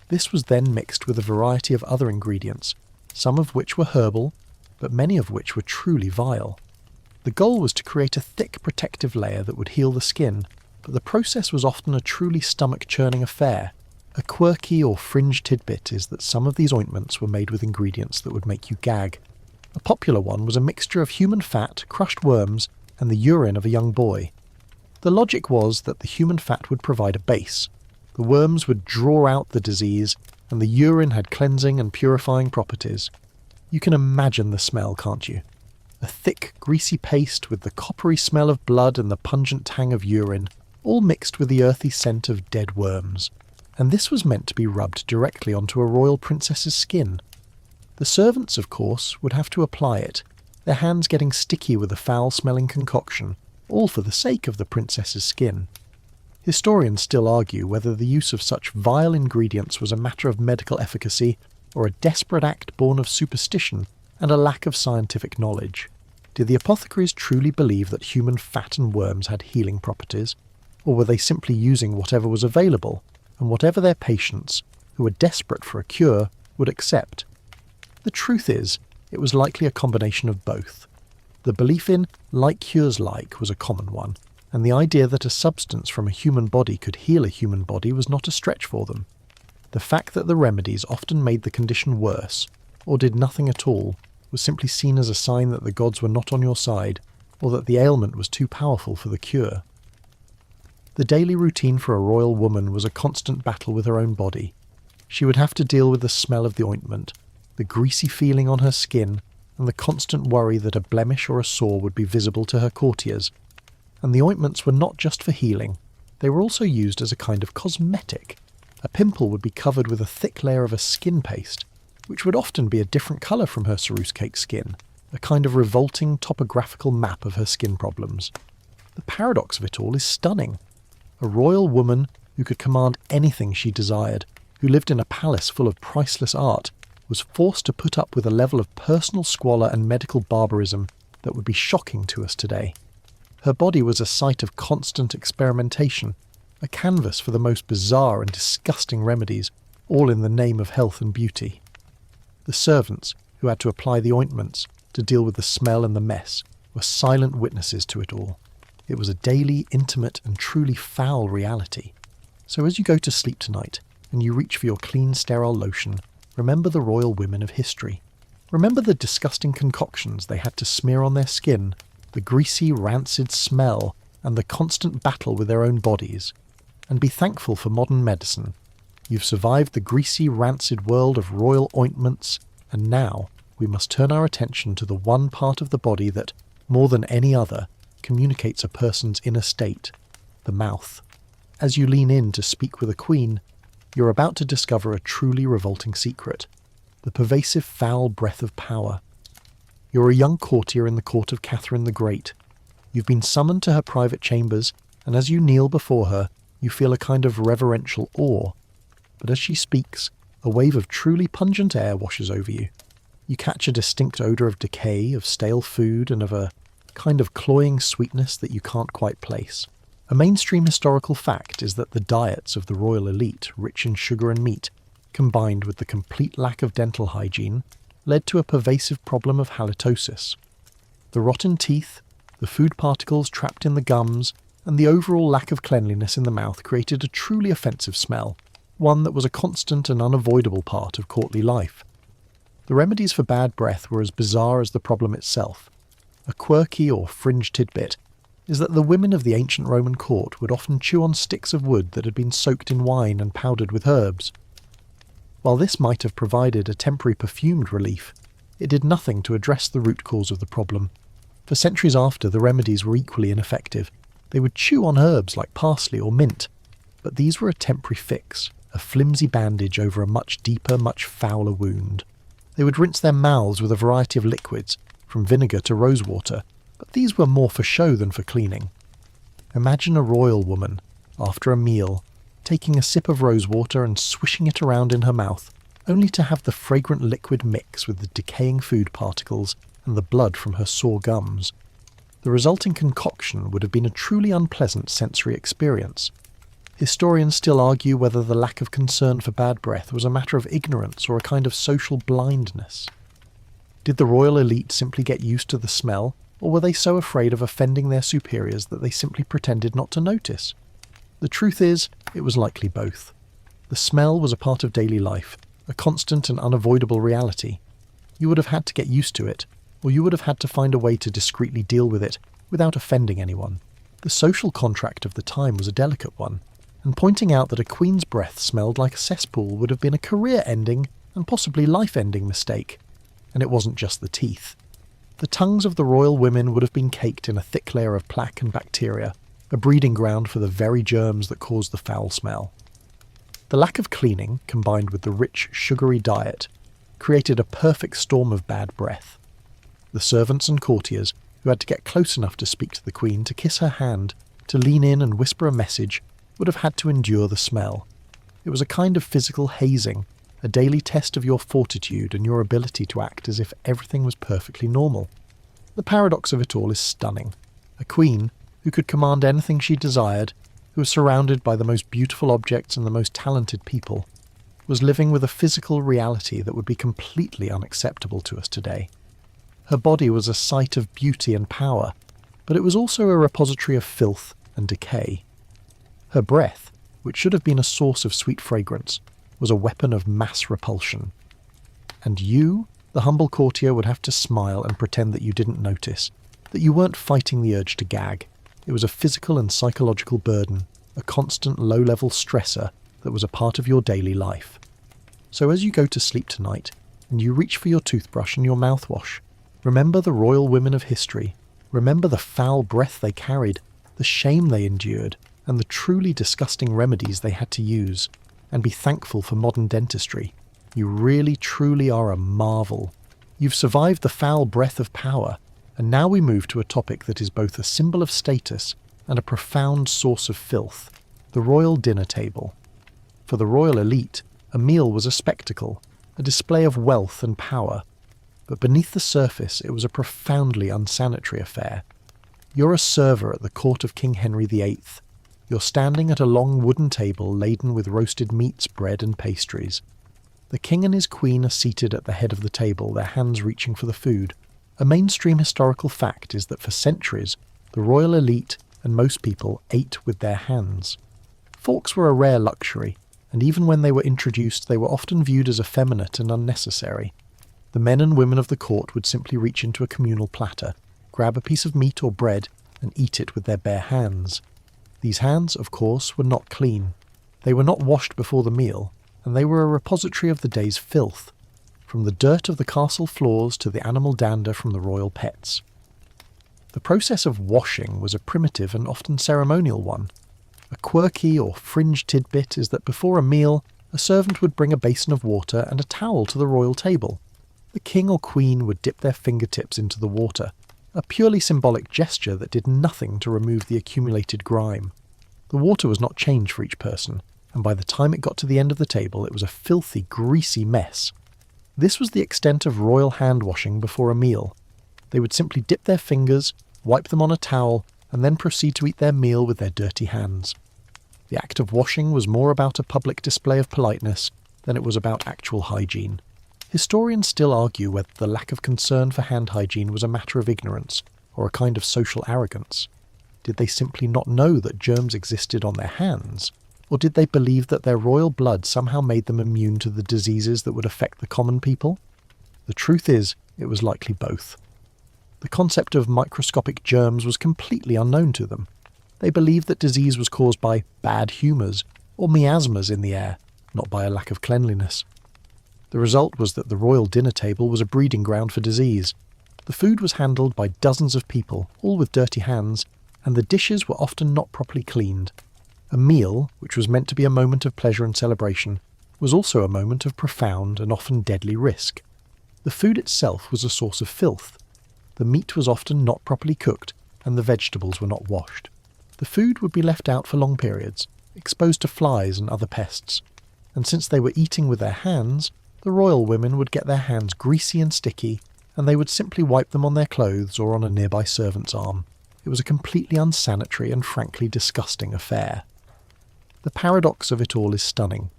Speaker 1: This was then mixed with a variety of other ingredients, some of which were herbal, but many of which were truly vile. The goal was to create a thick protective layer that would heal the skin, but the process was often a truly stomach-churning affair. A quirky or fringe tidbit is that some of these ointments were made with ingredients that would make you gag. A popular one was a mixture of human fat, crushed worms, and the urine of a young boy. The logic was that the human fat would provide a base. The worms would draw out the disease, and the urine had cleansing and purifying properties. You can imagine the smell, can't you? A thick, greasy paste with the coppery smell of blood and the pungent tang of urine, all mixed with the earthy scent of dead worms. And this was meant to be rubbed directly onto a royal princess's skin. The servants, of course, would have to apply it, their hands getting sticky with the foul-smelling concoction, all for the sake of the princess's skin. Historians still argue whether the use of such vile ingredients was a matter of medical efficacy or a desperate act born of superstition and a lack of scientific knowledge. Did the apothecaries truly believe that human fat and worms had healing properties, or were they simply using whatever was available, and whatever their patients, who were desperate for a cure, would accept? The truth is, it was likely a combination of both. The belief in like cures like was a common one, and the idea that a substance from a human body could heal a human body was not a stretch for them. The fact that the remedies often made the condition worse, or did nothing at all, was simply seen as a sign that the gods were not on your side, or that the ailment was too powerful for the cure. The daily routine for a royal woman was a constant battle with her own body. She would have to deal with the smell of the ointment, the greasy feeling on her skin, and the constant worry that a blemish or a sore would be visible to her courtiers. And the ointments were not just for healing, they were also used as a kind of cosmetic. A pimple would be covered with a thick layer of a skin paste, which would often be a different colour from her ceruse cake skin, a kind of revolting topographical map of her skin problems. The paradox of it all is stunning. A royal woman who could command anything she desired, who lived in a palace full of priceless art, was forced to put up with a level of personal squalor and medical barbarism that would be shocking to us today. Her body was a site of constant experimentation, a canvas for the most bizarre and disgusting remedies, all in the name of health and beauty. The servants, who had to apply the ointments, to deal with the smell and the mess, were silent witnesses to it all. It was a daily, intimate and truly foul reality. So as you go to sleep tonight, and you reach for your clean, sterile lotion, remember the royal women of history. Remember the disgusting concoctions they had to smear on their skin, the greasy, rancid smell, and the constant battle with their own bodies. And be thankful for modern medicine. You've survived the greasy, rancid world of royal ointments, and now we must turn our attention to the one part of the body that, more than any other, communicates a person's inner state, the mouth. As you lean in to speak with a queen, you're about to discover a truly revolting secret, the pervasive foul breath of power. You're a young courtier in the court of Catherine the Great. You've been summoned to her private chambers, and as you kneel before her, you feel a kind of reverential awe. But as she speaks, a wave of truly pungent air washes over you. You catch a distinct odour of decay, of stale food, and of a kind of cloying sweetness that you can't quite place. A mainstream historical fact is that the diets of the royal elite, rich in sugar and meat, combined with the complete lack of dental hygiene, led to a pervasive problem of halitosis. The rotten teeth, the food particles trapped in the gums, and the overall lack of cleanliness in the mouth created a truly offensive smell, one that was a constant and unavoidable part of courtly life. The remedies for bad breath were as bizarre as the problem itself. A quirky or fringe tidbit is that the women of the ancient Roman court would often chew on sticks of wood that had been soaked in wine and powdered with herbs. While this might have provided a temporary perfumed relief, it did nothing to address the root cause of the problem. For centuries after, the remedies were equally ineffective. They would chew on herbs like parsley or mint, but these were a temporary fix, a flimsy bandage over a much deeper, much fouler wound. They would rinse their mouths with a variety of liquids, from vinegar to rosewater, but these were more for show than for cleaning. Imagine a royal woman, after a meal, taking a sip of rose water and swishing it around in her mouth, only to have the fragrant liquid mix with the decaying food particles and the blood from her sore gums. The resulting concoction would have been a truly unpleasant sensory experience. Historians still argue whether the lack of concern for bad breath was a matter of ignorance or a kind of social blindness. Did the royal elite simply get used to the smell, or were they so afraid of offending their superiors that they simply pretended not to notice? The truth is, it was likely both. The smell was a part of daily life, a constant and unavoidable reality. You would have had to get used to it, or you would have had to find a way to discreetly deal with it without offending anyone. The social contract of the time was a delicate one, and pointing out that a queen's breath smelled like a cesspool would have been a career-ending and possibly life-ending mistake. And it wasn't just the teeth. The tongues of the royal women would have been caked in a thick layer of plaque and bacteria, a breeding ground for the very germs that caused the foul smell. The lack of cleaning, combined with the rich, sugary diet, created a perfect storm of bad breath. The servants and courtiers, who had to get close enough to speak to the queen, to kiss her hand, to lean in and whisper a message, would have had to endure the smell. It was a kind of physical hazing, a daily test of your fortitude and your ability to act as if everything was perfectly normal. The paradox of it all is stunning. A queen, who could command anything she desired, who was surrounded by the most beautiful objects and the most talented people, was living with a physical reality that would be completely unacceptable to us today. Her body was a site of beauty and power, but it was also a repository of filth and decay. Her breath, which should have been a source of sweet fragrance, was a weapon of mass repulsion. And you, the humble courtier, would have to smile and pretend that you didn't notice, that you weren't fighting the urge to gag. It was a physical and psychological burden, a constant low-level stressor that was a part of your daily life. So as you go to sleep tonight, and you reach for your toothbrush and your mouthwash, remember the royal women of history, remember the foul breath they carried, the shame they endured, and the truly disgusting remedies they had to use, and be thankful for modern dentistry. You really, truly are a marvel. You've survived the foul breath of power, and now we move to a topic that is both a symbol of status and a profound source of filth, the royal dinner table. For the royal elite, a meal was a spectacle, a display of wealth and power, but beneath the surface it was a profoundly unsanitary affair. You're a server at the court of King Henry VIII. You're standing at a long wooden table laden with roasted meats, bread and pastries. The king and his queen are seated at the head of the table, their hands reaching for the food. A mainstream historical fact is that for centuries, the royal elite and most people ate with their hands. Forks were a rare luxury, and even when they were introduced, they were often viewed as effeminate and unnecessary. The men and women of the court would simply reach into a communal platter, grab a piece of meat or bread, and eat it with their bare hands. These hands, of course, were not clean. They were not washed before the meal, and they were a repository of the day's filth, from the dirt of the castle floors to the animal dander from the royal pets. The process of washing was a primitive and often ceremonial one. A quirky or fringe tidbit is that before a meal, a servant would bring a basin of water and a towel to the royal table. The king or queen would dip their fingertips into the water, a purely symbolic gesture that did nothing to remove the accumulated grime. The water was not changed for each person, and by the time it got to the end of the table it was a filthy, greasy mess. This was the extent of royal hand-washing before a meal. They would simply dip their fingers, wipe them on a towel, and then proceed to eat their meal with their dirty hands. The act of washing was more about a public display of politeness than it was about actual hygiene. Historians still argue whether the lack of concern for hand hygiene was a matter of ignorance or a kind of social arrogance. Did they simply not know that germs existed on their hands? Or did they believe that their royal blood somehow made them immune to the diseases that would affect the common people? The truth is, it was likely both. The concept of microscopic germs was completely unknown to them. They believed that disease was caused by bad humours or miasmas in the air, not by a lack of cleanliness. The result was that the royal dinner table was a breeding ground for disease. The food was handled by dozens of people, all with dirty hands, and the dishes were often not properly cleaned. A meal, which was meant to be a moment of pleasure and celebration, was also a moment of profound and often deadly risk. The food itself was a source of filth. The meat was often not properly cooked, and the vegetables were not washed. The food would be left out for long periods, exposed to flies and other pests, and since they were eating with their hands, the royal women would get their hands greasy and sticky, and they would simply wipe them on their clothes or on a nearby servant's arm. It was a completely unsanitary and frankly disgusting affair. The paradox of it all is stunning.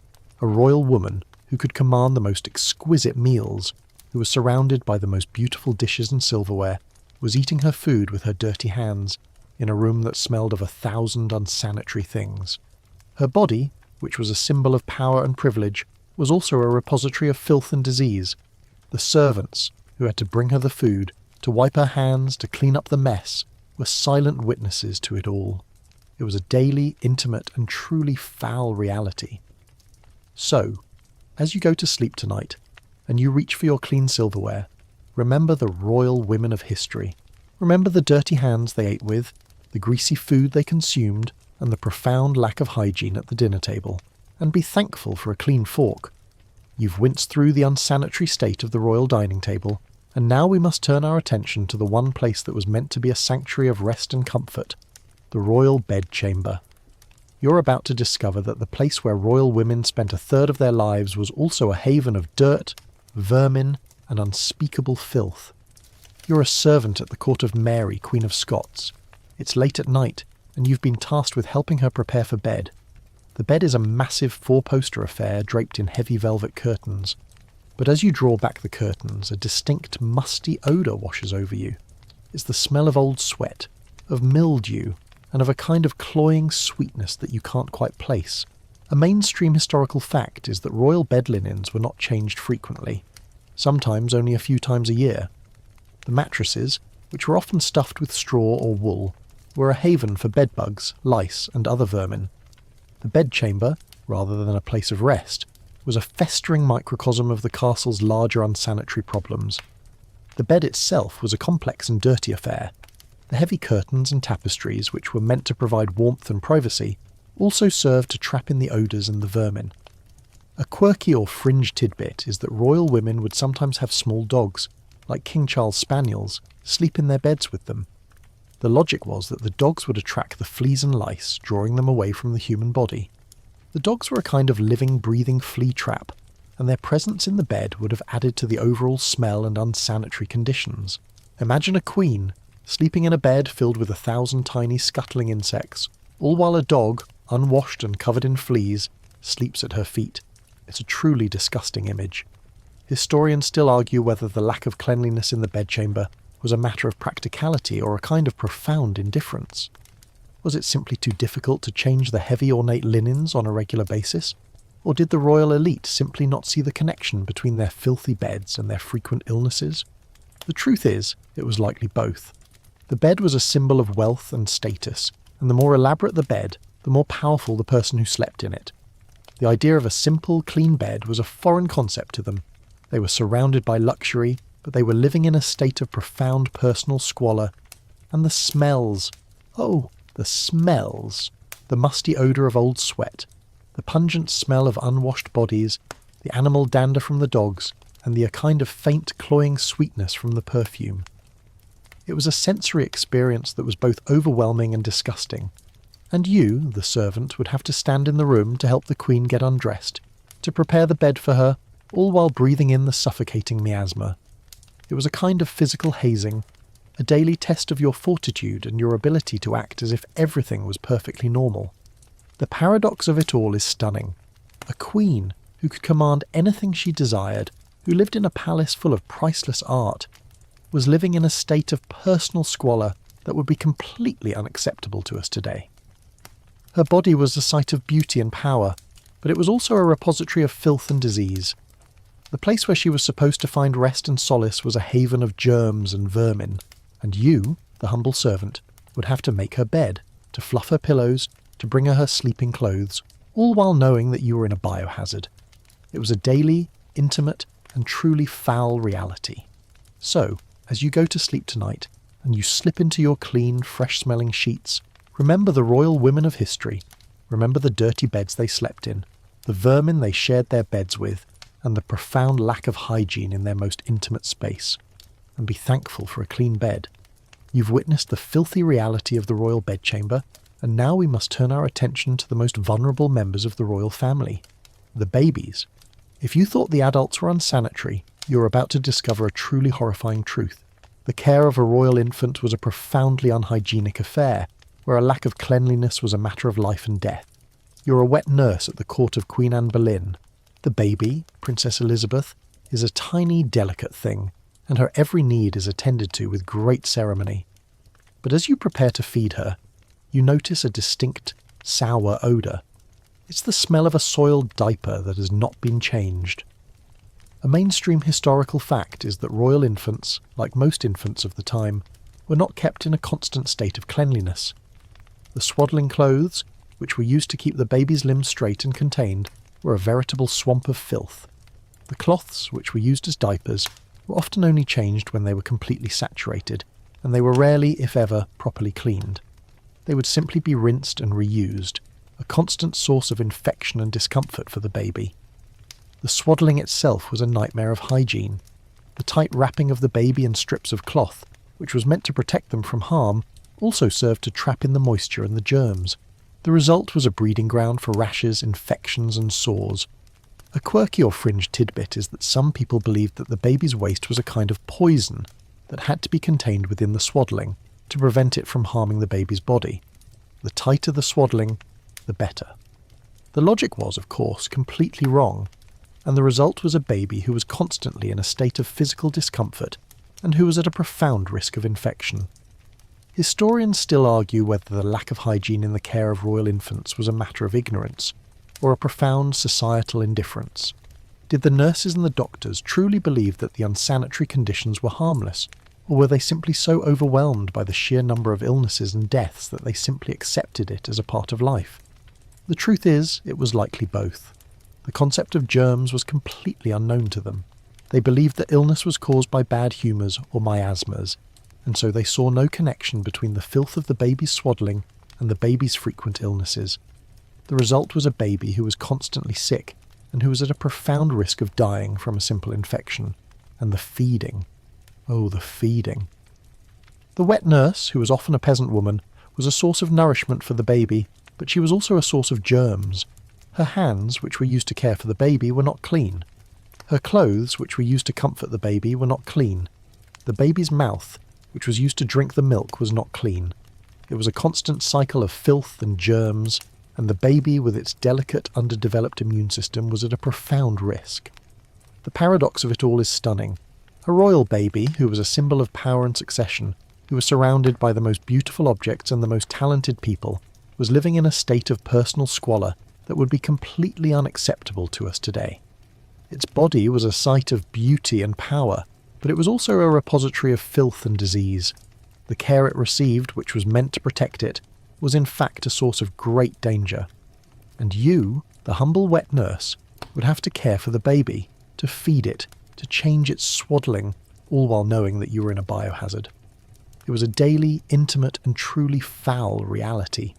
Speaker 1: A royal woman who could command the most exquisite meals, who was surrounded by the most beautiful dishes and silverware, was eating her food with her dirty hands in a room that smelled of 1,000 unsanitary things. Her body, which was a symbol of power and privilege, was also a repository of filth and disease. The servants, who had to bring her the food, to wipe her hands, to clean up the mess, were silent witnesses to it all. It was a daily, intimate, and truly foul reality. So, as you go to sleep tonight, and you reach for your clean silverware, remember the royal women of history. Remember the dirty hands they ate with, the greasy food they consumed, and the profound lack of hygiene at the dinner table. And be thankful for a clean fork. You've winced through the unsanitary state of the royal dining table, and now we must turn our attention to the one place that was meant to be a sanctuary of rest and comfort, the royal bedchamber. You're about to discover that the place where royal women spent a third of their lives was also a haven of dirt, vermin, and unspeakable filth. You're a servant at the court of Mary, Queen of Scots. It's late at night, and you've been tasked with helping her prepare for bed. The bed is a massive four-poster affair draped in heavy velvet curtains. But as you draw back the curtains, a distinct musty odour washes over you. It's the smell of old sweat, of mildew, and of a kind of cloying sweetness that you can't quite place. A mainstream historical fact is that royal bed linens were not changed frequently, sometimes only a few times a year. The mattresses, which were often stuffed with straw or wool, were a haven for bedbugs, lice, and other vermin. The bedchamber, rather than a place of rest, was a festering microcosm of the castle's larger unsanitary problems. The bed itself was a complex and dirty affair. The heavy curtains and tapestries, which were meant to provide warmth and privacy, also served to trap in the odours and the vermin. A quirky or fringe tidbit is that royal women would sometimes have small dogs, like King Charles spaniels, sleep in their beds with them. The logic was that the dogs would attract the fleas and lice, drawing them away from the human body. The dogs were a kind of living, breathing flea trap, and their presence in the bed would have added to the overall smell and unsanitary conditions. Imagine a queen, sleeping in a bed filled with 1,000 tiny scuttling insects, all while a dog, unwashed and covered in fleas, sleeps at her feet. It's a truly disgusting image. Historians still argue whether the lack of cleanliness in the bedchamber was a matter of practicality or a kind of profound indifference. Was it simply too difficult to change the heavy ornate linens on a regular basis? Or did the royal elite simply not see the connection between their filthy beds and their frequent illnesses? The truth is, it was likely both. The bed was a symbol of wealth and status, and the more elaborate the bed, the more powerful the person who slept in it. The idea of a simple, clean bed was a foreign concept to them. They were surrounded by luxury, but they were living in a state of profound personal squalor. And the smells. Oh, the smells. The musty odour of old sweat, the pungent smell of unwashed bodies, the animal dander from the dogs, and the kind of faint cloying sweetness from the perfume. It was a sensory experience that was both overwhelming and disgusting. And you, the servant, would have to stand in the room to help the queen get undressed, to prepare the bed for her, all while breathing in the suffocating miasma. It was a kind of physical hazing, a daily test of your fortitude and your ability to act as if everything was perfectly normal. The paradox of it all is stunning. A queen who could command anything she desired, who lived in a palace full of priceless art, was living in a state of personal squalor that would be completely unacceptable to us today. Her body was a site of beauty and power, but it was also a repository of filth and disease. The place where she was supposed to find rest and solace was a haven of germs and vermin, and you, the humble servant, would have to make her bed, to fluff her pillows, to bring her sleeping clothes, all while knowing that you were in a biohazard. It was a daily, intimate, and truly foul reality. So, as you go to sleep tonight, and you slip into your clean, fresh-smelling sheets, remember the royal women of history, remember the dirty beds they slept in, the vermin they shared their beds with, and the profound lack of hygiene in their most intimate space, and be thankful for a clean bed. You've witnessed the filthy reality of the royal bedchamber, And now we must turn our attention to the most vulnerable members of the royal family, the babies. If you thought the adults were unsanitary, you're about to discover a truly horrifying truth. The care of a royal infant was a profoundly unhygienic affair, where a lack of cleanliness was a matter of life and death. You're a wet nurse at the court of Queen Anne Boleyn. The baby, Princess Elizabeth, is a tiny, delicate thing, and her every need is attended to with great ceremony. But as you prepare to feed her, you notice a distinct, sour odour. It's the smell of a soiled diaper that has not been changed. A mainstream historical fact is that royal infants, like most infants of the time, were not kept in a constant state of cleanliness. The swaddling clothes, which were used to keep the baby's limbs straight and contained, were a veritable swamp of filth. The cloths, which were used as diapers, were often only changed when they were completely saturated, and they were rarely, if ever, properly cleaned. They would simply be rinsed and reused, a constant source of infection and discomfort for the baby. The swaddling itself was a nightmare of hygiene. The tight wrapping of the baby in strips of cloth, which was meant to protect them from harm, also served to trap in the moisture and the germs. The result was a breeding ground for rashes, infections and sores. A quirky or fringe tidbit is that some people believed that the baby's waste was a kind of poison that had to be contained within the swaddling to prevent it from harming the baby's body. The tighter the swaddling, the better. The logic was, of course, completely wrong, and the result was a baby who was constantly in a state of physical discomfort and who was at a profound risk of infection. Historians still argue whether the lack of hygiene in the care of royal infants was a matter of ignorance or a profound societal indifference. Did the nurses and the doctors truly believe that the unsanitary conditions were harmless, or were they simply so overwhelmed by the sheer number of illnesses and deaths that they simply accepted it as a part of life? The truth is, it was likely both. The concept of germs was completely unknown to them. They believed that illness was caused by bad humours or miasmas, and so they saw no connection between the filth of the baby's swaddling and the baby's frequent illnesses. The result was a baby who was constantly sick and who was at a profound risk of dying from a simple infection. And the feeding. Oh, the feeding. The wet nurse, who was often a peasant woman, was a source of nourishment for the baby, but she was also a source of germs. Her hands, which were used to care for the baby, were not clean. Her clothes, which were used to comfort the baby, were not clean. The baby's mouth, which was used to drink the milk, was not clean. It was a constant cycle of filth and germs, and the baby, with its delicate, underdeveloped immune system, was at a profound risk. The paradox of it all is stunning. A royal baby, who was a symbol of power and succession, who was surrounded by the most beautiful objects and the most talented people, was living in a state of personal squalor that would be completely unacceptable to us today. Its body was a site of beauty and power, but it was also a repository of filth and disease. The care it received, which was meant to protect it, was in fact a source of great danger. And you, the humble wet nurse, would have to care for the baby, to feed it, to change its swaddling, all while knowing that you were in a biohazard. It was a daily, intimate and truly foul reality.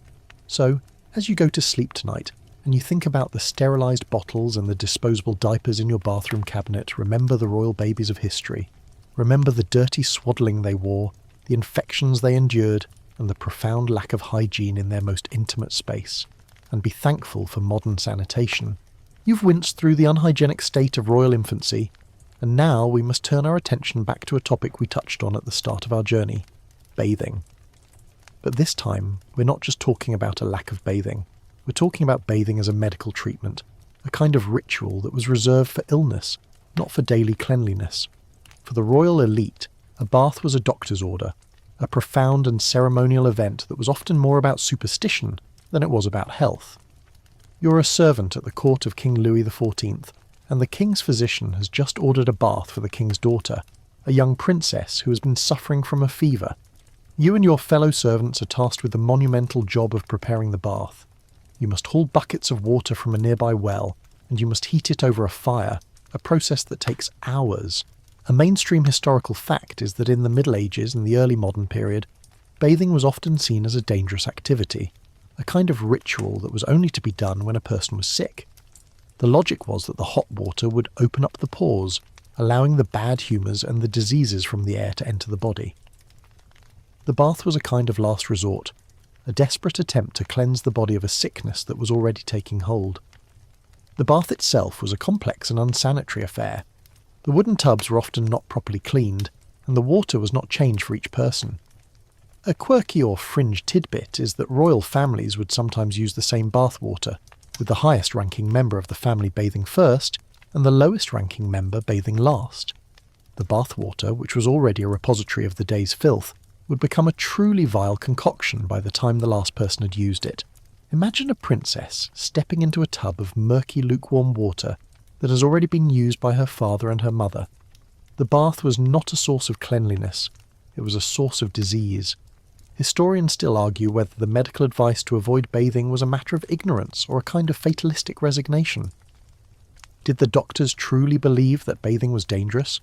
Speaker 1: So, as you go to sleep tonight, and you think about the sterilised bottles and the disposable diapers in your bathroom cabinet, remember the royal babies of history. Remember the dirty swaddling they wore, the infections they endured, and the profound lack of hygiene in their most intimate space. And be thankful for modern sanitation. You've winced through the unhygienic state of royal infancy, and now we must turn our attention back to a topic we touched on at the start of our journey: bathing. But this time, we're not just talking about a lack of bathing. We're talking about bathing as a medical treatment, a kind of ritual that was reserved for illness, not for daily cleanliness. For the royal elite, a bath was a doctor's order, a profound and ceremonial event that was often more about superstition than it was about health. You're a servant at the court of King Louis XIV, and the king's physician has just ordered a bath for the king's daughter, a young princess who has been suffering from a fever. You and your fellow servants are tasked with the monumental job of preparing the bath. You must haul buckets of water from a nearby well, and you must heat it over a fire, a process that takes hours. A mainstream historical fact is that in the Middle Ages and the early modern period, bathing was often seen as a dangerous activity, a kind of ritual that was only to be done when a person was sick. The logic was that the hot water would open up the pores, allowing the bad humours and the diseases from the air to enter the body. The bath was a kind of last resort, a desperate attempt to cleanse the body of a sickness that was already taking hold. The bath itself was a complex and unsanitary affair. The wooden tubs were often not properly cleaned, and the water was not changed for each person. A quirky or fringe tidbit is that royal families would sometimes use the same bath water, with the highest-ranking member of the family bathing first and the lowest-ranking member bathing last. The bath water, which was already a repository of the day's filth, would become a truly vile concoction by the time the last person had used it. Imagine a princess stepping into a tub of murky lukewarm water that has already been used by her father and her mother. The bath was not a source of cleanliness, it was a source of disease. Historians still argue whether the medical advice to avoid bathing was a matter of ignorance or a kind of fatalistic resignation. Did the doctors truly believe that bathing was dangerous?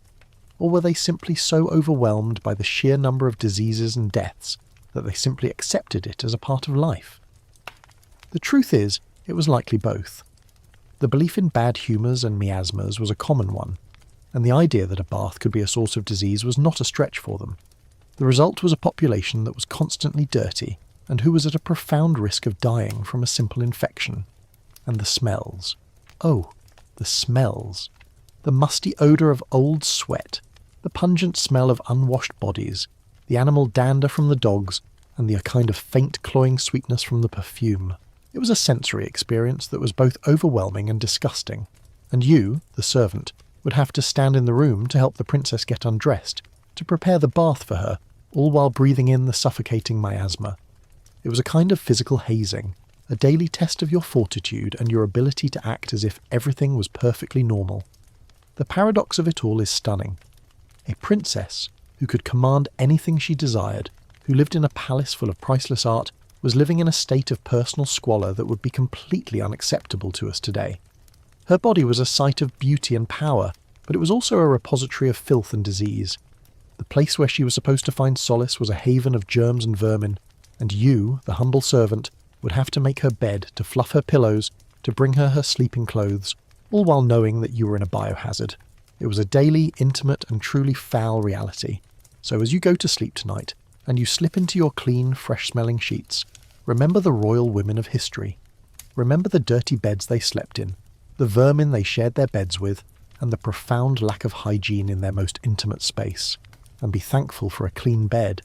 Speaker 1: Or were they simply so overwhelmed by the sheer number of diseases and deaths that they simply accepted it as a part of life? The truth is, it was likely both. The belief in bad humours and miasmas was a common one, and the idea that a bath could be a source of disease was not a stretch for them. The result was a population that was constantly dirty and who was at a profound risk of dying from a simple infection. And the smells. Oh, the smells. The musty odour of old sweat, the pungent smell of unwashed bodies, the animal dander from the dogs, and the kind of faint cloying sweetness from the perfume. It was a sensory experience that was both overwhelming and disgusting, and you, the servant, would have to stand in the room to help the princess get undressed, to prepare the bath for her, all while breathing in the suffocating miasma. It was a kind of physical hazing, a daily test of your fortitude and your ability to act as if everything was perfectly normal. The paradox of it all is stunning. A princess, who could command anything she desired, who lived in a palace full of priceless art, was living in a state of personal squalor that would be completely unacceptable to us today. Her body was a site of beauty and power, but it was also a repository of filth and disease. The place where she was supposed to find solace was a haven of germs and vermin, and you, the humble servant, would have to make her bed, to fluff her pillows, to bring her her sleeping clothes, all while knowing that you were in a biohazard. It was a daily, intimate and truly foul reality. So as you go to sleep tonight, and you slip into your clean, fresh-smelling sheets, remember the royal women of history. Remember the dirty beds they slept in, the vermin they shared their beds with, and the profound lack of hygiene in their most intimate space. And be thankful for a clean bed.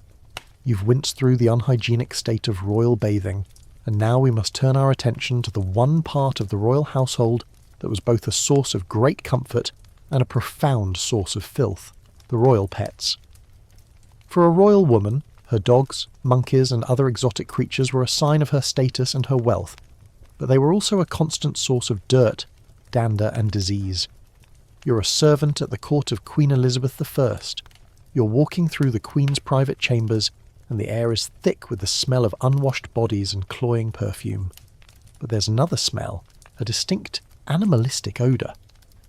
Speaker 1: You've winced through the unhygienic state of royal bathing, and now we must turn our attention to the one part of the royal household that was both a source of great comfort and a profound source of filth, the royal pets. For a royal woman, her dogs, monkeys and other exotic creatures were a sign of her status and her wealth, but they were also a constant source of dirt, dander and disease. You're a servant at the court of Queen Elizabeth I. You're walking through the Queen's private chambers, and the air is thick with the smell of unwashed bodies and cloying perfume. But there's another smell, a distinct animalistic odour.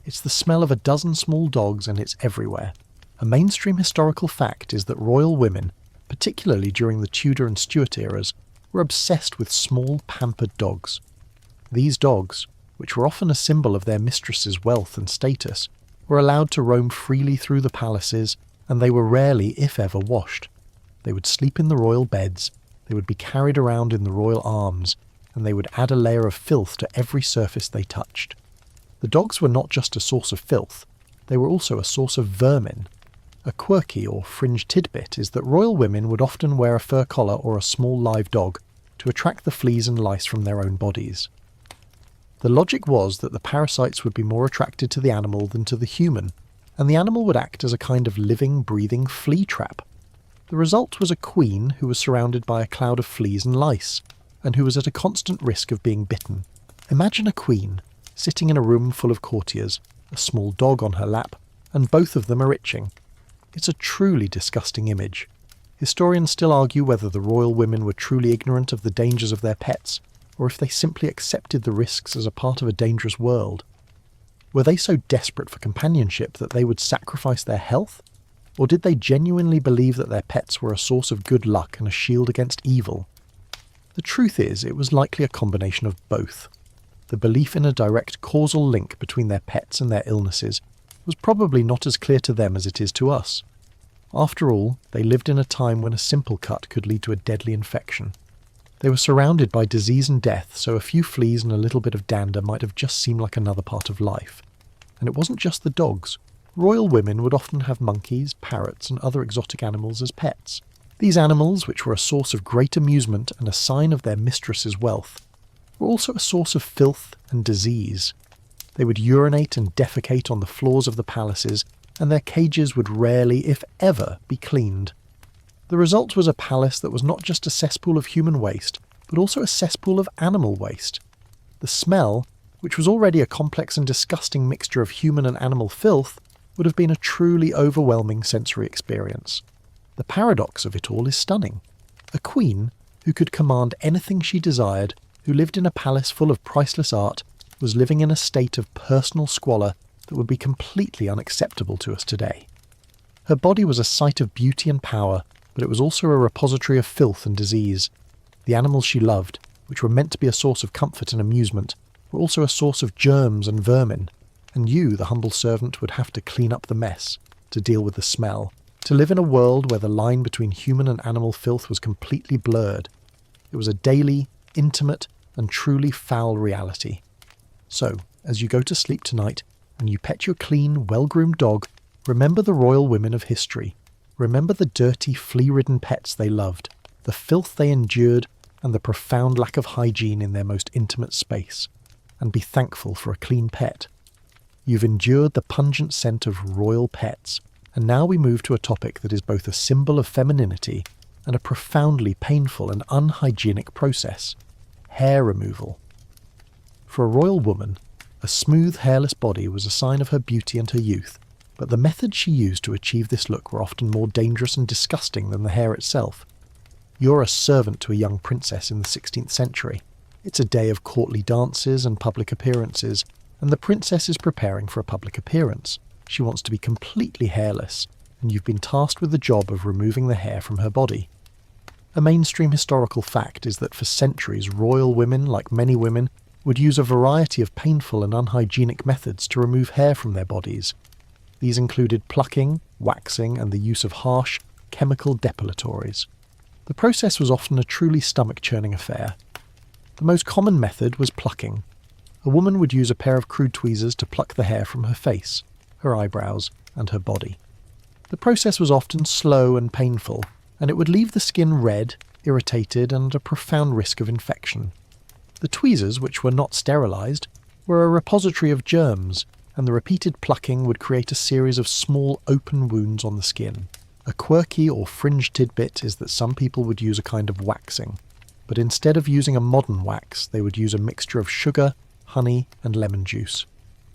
Speaker 1: It's the smell of a dozen small dogs, and it's everywhere. A mainstream historical fact is that royal women, particularly during the Tudor and Stuart eras, were obsessed with small, pampered dogs. These dogs, which were often a symbol of their mistress's wealth and status, were allowed to roam freely through the palaces, and they were rarely, if ever, washed. They would sleep in the royal beds, they would be carried around in the royal arms, and they would add a layer of filth to every surface they touched. The dogs were not just a source of filth, they were also a source of vermin. A quirky or fringe tidbit is that royal women would often wear a fur collar or a small live dog to attract the fleas and lice from their own bodies. The logic was that the parasites would be more attracted to the animal than to the human, and the animal would act as a kind of living, breathing flea trap. The result was a queen who was surrounded by a cloud of fleas and lice, and who was at a constant risk of being bitten. Imagine a queen, sitting in a room full of courtiers, a small dog on her lap, and both of them are itching. It's a truly disgusting image. Historians still argue whether the royal women were truly ignorant of the dangers of their pets, or if they simply accepted the risks as a part of a dangerous world. Were they so desperate for companionship that they would sacrifice their health? Or did they genuinely believe that their pets were a source of good luck and a shield against evil? The truth is, it was likely a combination of both. The belief in a direct causal link between their pets and their illnesses was probably not as clear to them as it is to us. After all, they lived in a time when a simple cut could lead to a deadly infection. They were surrounded by disease and death, so a few fleas and a little bit of dander might have just seemed like another part of life. And it wasn't just the dogs. Royal women would often have monkeys, parrots, and other exotic animals as pets. These animals, which were a source of great amusement and a sign of their mistress's wealth, were also a source of filth and disease. They would urinate and defecate on the floors of the palaces, and their cages would rarely, if ever, be cleaned. The result was a palace that was not just a cesspool of human waste, but also a cesspool of animal waste. The smell, which was already a complex and disgusting mixture of human and animal filth, would have been a truly overwhelming sensory experience. The paradox of it all is stunning. A queen, who could command anything she desired, who lived in a palace full of priceless art, was living in a state of personal squalor that would be completely unacceptable to us today. Her body was a site of beauty and power, but it was also a repository of filth and disease. The animals she loved, which were meant to be a source of comfort and amusement, were also a source of germs and vermin, and you, the humble servant, would have to clean up the mess, to deal with the smell, to live in a world where the line between human and animal filth was completely blurred. It was a daily, intimate, and truly foul reality. So, as you go to sleep tonight, and you pet your clean, well-groomed dog, remember the royal women of history. Remember the dirty, flea-ridden pets they loved, the filth they endured, and the profound lack of hygiene in their most intimate space. And be thankful for a clean pet. You've endured the pungent scent of royal pets, and now we move to a topic that is both a symbol of femininity and a profoundly painful and unhygienic process: hair removal. For a royal woman, a smooth, hairless body was a sign of her beauty and her youth, but the methods she used to achieve this look were often more dangerous and disgusting than the hair itself. You're a servant to a young princess in the 16th century. It's a day of courtly dances and public appearances, and the princess is preparing for a public appearance. She wants to be completely hairless, and you've been tasked with the job of removing the hair from her body. A mainstream historical fact is that for centuries royal women, like many women, would use a variety of painful and unhygienic methods to remove hair from their bodies. These included plucking, waxing, and the use of harsh, chemical depilatories. The process was often a truly stomach-churning affair. The most common method was plucking. A woman would use a pair of crude tweezers to pluck the hair from her face, her eyebrows, and her body. The process was often slow and painful, and it would leave the skin red, irritated, and at a profound risk of infection. The tweezers, which were not sterilised, were a repository of germs, and the repeated plucking would create a series of small open wounds on the skin. A quirky or fringe tidbit is that some people would use a kind of waxing, but instead of using a modern wax, they would use a mixture of sugar, honey, and lemon juice.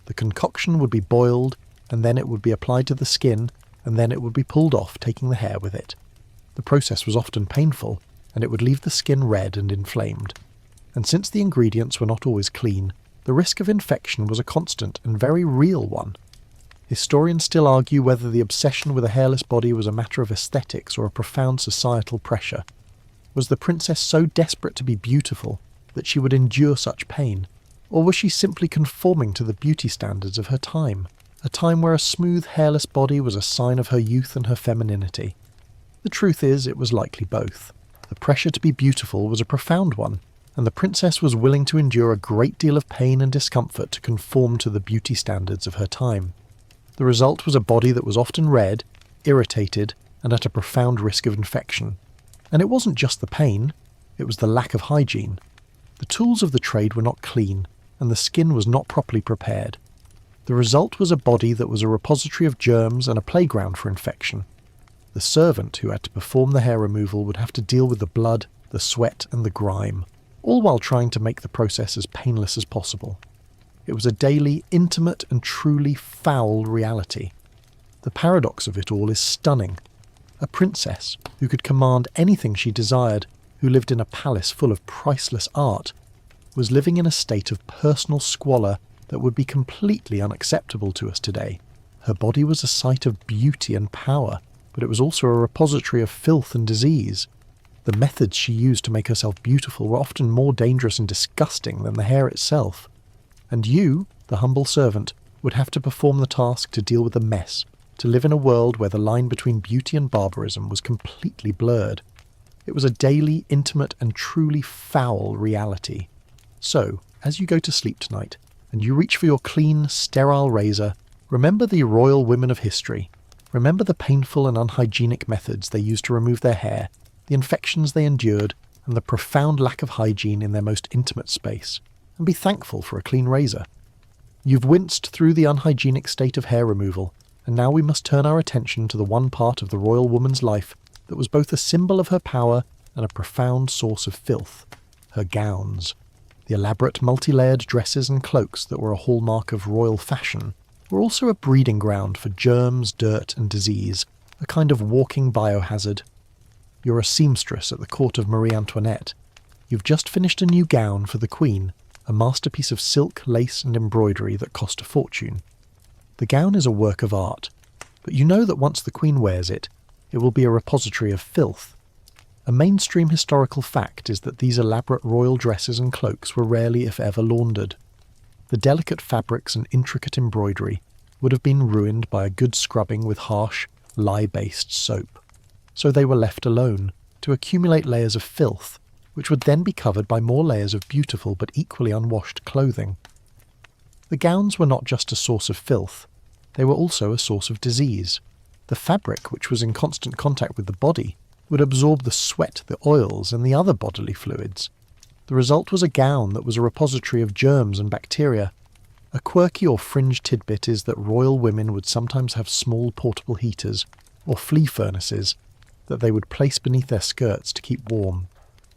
Speaker 1: The concoction would be boiled, and then it would be applied to the skin, and then it would be pulled off, taking the hair with it. The process was often painful, and it would leave the skin red and inflamed. And since the ingredients were not always clean, the risk of infection was a constant and very real one. Historians still argue whether the obsession with a hairless body was a matter of aesthetics or a profound societal pressure. Was the princess so desperate to be beautiful that she would endure such pain? Or was she simply conforming to the beauty standards of her time? A time where a smooth, hairless body was a sign of her youth and her femininity. The truth is, it was likely both. The pressure to be beautiful was a profound one, and the princess was willing to endure a great deal of pain and discomfort to conform to the beauty standards of her time. The result was a body that was often red, irritated, and at a profound risk of infection. And it wasn't just the pain, it was the lack of hygiene. The tools of the trade were not clean, and the skin was not properly prepared. The result was a body that was a repository of germs and a playground for infection. The servant who had to perform the hair removal would have to deal with the blood, the sweat, and the grime, all while trying to make the process as painless as possible. It was a daily, intimate, and truly foul reality. The paradox of it all is stunning. A princess, who could command anything she desired, who lived in a palace full of priceless art, was living in a state of personal squalor that would be completely unacceptable to us today. Her body was a site of beauty and power, but it was also a repository of filth and disease. The methods she used to make herself beautiful were often more dangerous and disgusting than the hair itself. And you, the humble servant, would have to perform the task to deal with the mess, to live in a world where the line between beauty and barbarism was completely blurred. It was a daily, intimate and truly foul reality. So, as you go to sleep tonight, and you reach for your clean, sterile razor, remember the royal women of history. Remember the painful and unhygienic methods they used to remove their hair, the infections they endured, and the profound lack of hygiene in their most intimate space, and be thankful for a clean razor. You've winced through the unhygienic state of hair removal, and now we must turn our attention to the one part of the royal woman's life that was both a symbol of her power and a profound source of filth: her gowns. The elaborate multi-layered dresses and cloaks that were a hallmark of royal fashion were also a breeding ground for germs, dirt and disease, a kind of walking biohazard. You're a seamstress at the court of Marie Antoinette. You've just finished a new gown for the Queen, a masterpiece of silk, lace and embroidery that cost a fortune. The gown is a work of art, but you know that once the Queen wears it, it will be a repository of filth. A mainstream historical fact is that these elaborate royal dresses and cloaks were rarely if ever laundered. The delicate fabrics and intricate embroidery would have been ruined by a good scrubbing with harsh, lye-based soap. So they were left alone, to accumulate layers of filth, which would then be covered by more layers of beautiful but equally unwashed clothing. The gowns were not just a source of filth, they were also a source of disease. The fabric, which was in constant contact with the body, would absorb the sweat, the oils, and the other bodily fluids. The result was a gown that was a repository of germs and bacteria. A quirky or fringe tidbit is that royal women would sometimes have small portable heaters, or flea furnaces, that they would place beneath their skirts to keep warm.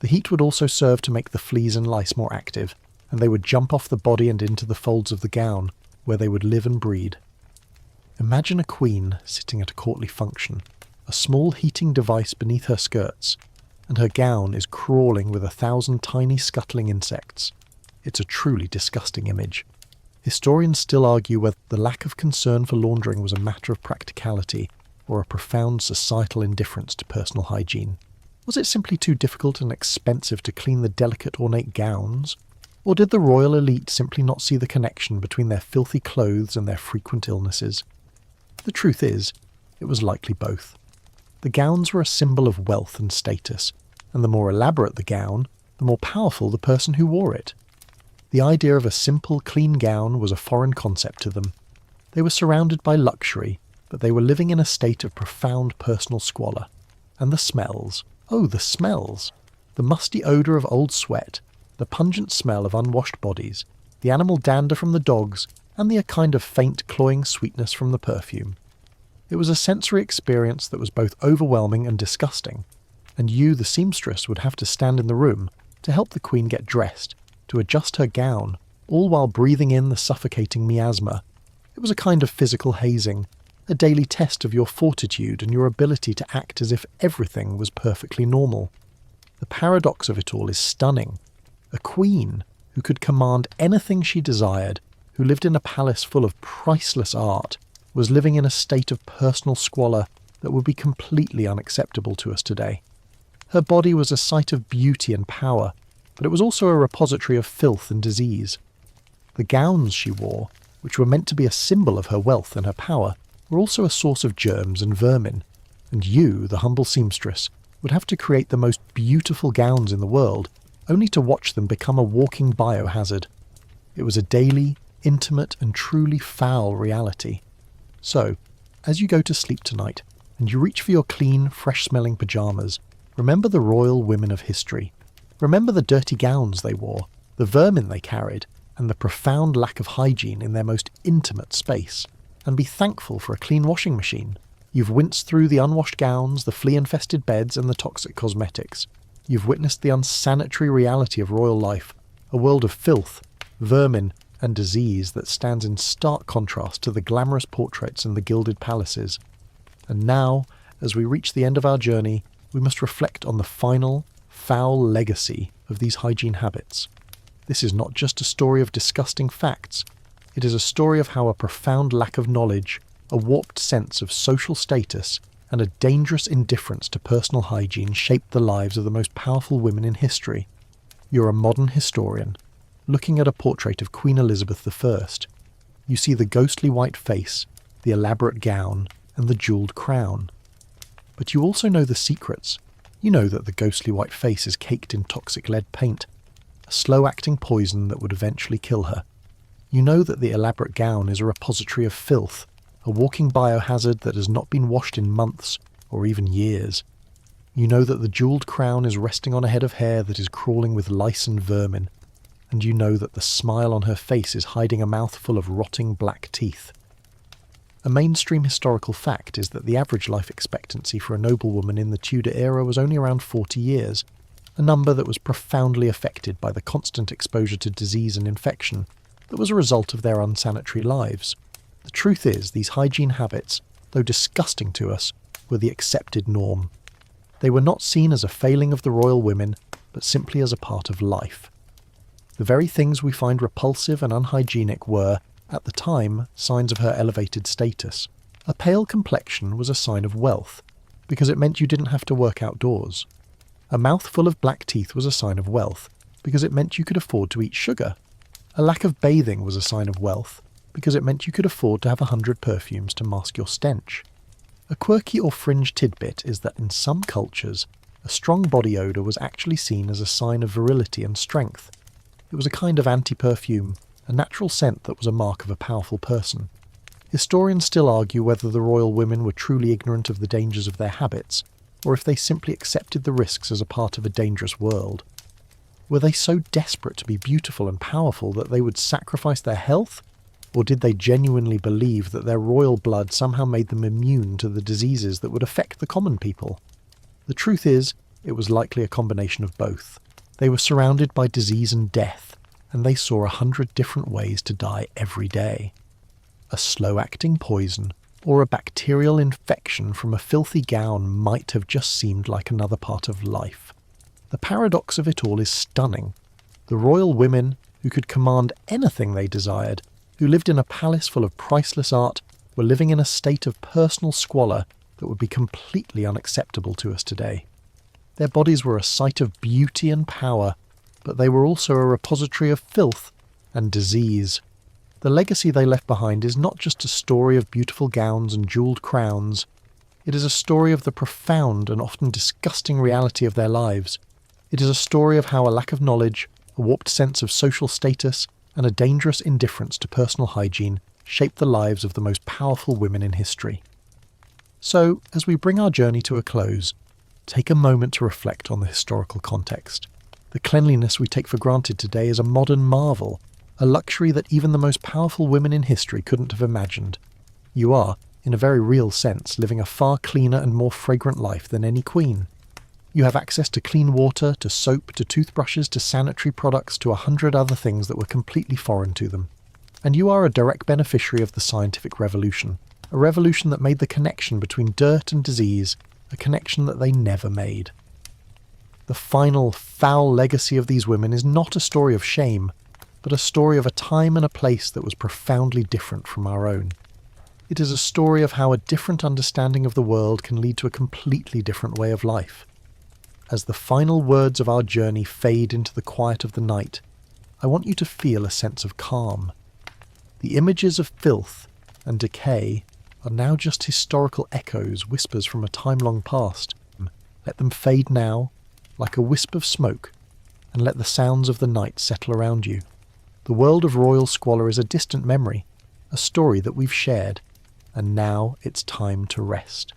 Speaker 1: The heat would also serve to make the fleas and lice more active, and they would jump off the body and into the folds of the gown, where they would live and breed. Imagine a queen sitting at a courtly function, a small heating device beneath her skirts, and her gown is crawling with 1,000 tiny scuttling insects. It's a truly disgusting image. Historians still argue whether the lack of concern for laundering was a matter of practicality or a profound societal indifference to personal hygiene. Was it simply too difficult and expensive to clean the delicate ornate gowns? Or did the royal elite simply not see the connection between their filthy clothes and their frequent illnesses? The truth is, it was likely both. The gowns were a symbol of wealth and status, and the more elaborate the gown, the more powerful the person who wore it. The idea of a simple, clean gown was a foreign concept to them. They were surrounded by luxury, but they were living in a state of profound personal squalor. And the smells. Oh, the smells! The musty odour of old sweat, the pungent smell of unwashed bodies, the animal dander from the dogs, and the kind of faint, cloying sweetness from the perfume. It was a sensory experience that was both overwhelming and disgusting, and you, the seamstress, would have to stand in the room to help the Queen get dressed, to adjust her gown, all while breathing in the suffocating miasma. It was a kind of physical hazing, a daily test of your fortitude and your ability to act as if everything was perfectly normal. The paradox of it all is stunning. A queen who could command anything she desired, who lived in a palace full of priceless art, was living in a state of personal squalor that would be completely unacceptable to us today. Her body was a site of beauty and power, but it was also a repository of filth and disease. The gowns she wore, which were meant to be a symbol of her wealth and her power, were also a source of germs and vermin, and you, the humble seamstress, would have to create the most beautiful gowns in the world, only to watch them become a walking biohazard. It was a daily, intimate and truly foul reality. So, as you go to sleep tonight, and you reach for your clean, fresh-smelling pyjamas, remember the royal women of history. Remember the dirty gowns they wore, the vermin they carried, and the profound lack of hygiene in their most intimate space. And be thankful for a clean washing machine. You've winced through the unwashed gowns, the flea-infested beds, and the toxic cosmetics. You've witnessed the unsanitary reality of royal life, a world of filth, vermin, and disease that stands in stark contrast to the glamorous portraits in the gilded palaces. And now, as we reach the end of our journey, we must reflect on the final, foul legacy of these hygiene habits. This is not just a story of disgusting facts. It is a story of how a profound lack of knowledge, a warped sense of social status, and a dangerous indifference to personal hygiene shaped the lives of the most powerful women in history. You're a modern historian, looking at a portrait of Queen Elizabeth I. You see the ghostly white face, the elaborate gown, and the jewelled crown. But you also know the secrets. You know that the ghostly white face is caked in toxic lead paint, a slow-acting poison that would eventually kill her. You know that the elaborate gown is a repository of filth, a walking biohazard that has not been washed in months or even years. You know that the jewelled crown is resting on a head of hair that is crawling with lice and vermin, and you know that the smile on her face is hiding a mouthful of rotting black teeth. A mainstream historical fact is that the average life expectancy for a noblewoman in the Tudor era was only around 40 years, a number that was profoundly affected by the constant exposure to disease and infection that was a result of their unsanitary lives. The truth is, these hygiene habits, though disgusting to us, were the accepted norm. They were not seen as a failing of the royal women, but simply as a part of life. The very things we find repulsive and unhygienic were, at the time, signs of her elevated status. A pale complexion was a sign of wealth, because it meant you didn't have to work outdoors. A mouth full of black teeth was a sign of wealth, because it meant you could afford to eat sugar. A lack of bathing was a sign of wealth, because it meant you could afford to have 100 perfumes to mask your stench. A quirky or fringe tidbit is that in some cultures, a strong body odour was actually seen as a sign of virility and strength. It was a kind of anti-perfume, a natural scent that was a mark of a powerful person. Historians still argue whether the royal women were truly ignorant of the dangers of their habits, or if they simply accepted the risks as a part of a dangerous world. Were they so desperate to be beautiful and powerful that they would sacrifice their health? Or did they genuinely believe that their royal blood somehow made them immune to the diseases that would affect the common people? The truth is, it was likely a combination of both. They were surrounded by disease and death, and they saw 100 different ways to die every day. A slow-acting poison, or a bacterial infection from a filthy gown might have just seemed like another part of life. The paradox of it all is stunning. The royal women, who could command anything they desired, who lived in a palace full of priceless art, were living in a state of personal squalor that would be completely unacceptable to us today. Their bodies were a site of beauty and power, but they were also a repository of filth and disease. The legacy they left behind is not just a story of beautiful gowns and jewelled crowns. It is a story of the profound and often disgusting reality of their lives. It is a story of how a lack of knowledge, a warped sense of social status, and a dangerous indifference to personal hygiene shaped the lives of the most powerful women in history. So, as we bring our journey to a close, take a moment to reflect on the historical context. The cleanliness we take for granted today is a modern marvel, a luxury that even the most powerful women in history couldn't have imagined. You are, in a very real sense, living a far cleaner and more fragrant life than any queen. You have access to clean water, to soap, to toothbrushes, to sanitary products, to 100 other things that were completely foreign to them. And you are a direct beneficiary of the scientific revolution, a revolution that made the connection between dirt and disease a connection that they never made. The final, foul legacy of these women is not a story of shame, but a story of a time and a place that was profoundly different from our own. It is a story of how a different understanding of the world can lead to a completely different way of life. As the final words of our journey fade into the quiet of the night, I want you to feel a sense of calm. The images of filth and decay are now just historical echoes, whispers from a time-long past. Let them fade now, like a wisp of smoke, and let the sounds of the night settle around you. The world of royal squalor is a distant memory, a story that we've shared, and now it's time to rest.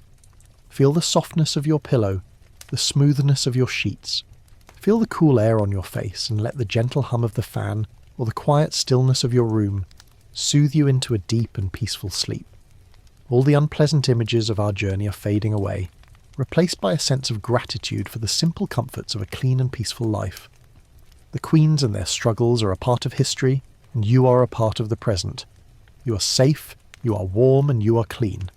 Speaker 1: Feel the softness of your pillow, the smoothness of your sheets. Feel the cool air on your face, and let the gentle hum of the fan or the quiet stillness of your room soothe you into a deep and peaceful sleep. All the unpleasant images of our journey are fading away, replaced by a sense of gratitude for the simple comforts of a clean and peaceful life. The queens and their struggles are a part of history, and you are a part of the present. You are safe, you are warm, and you are clean.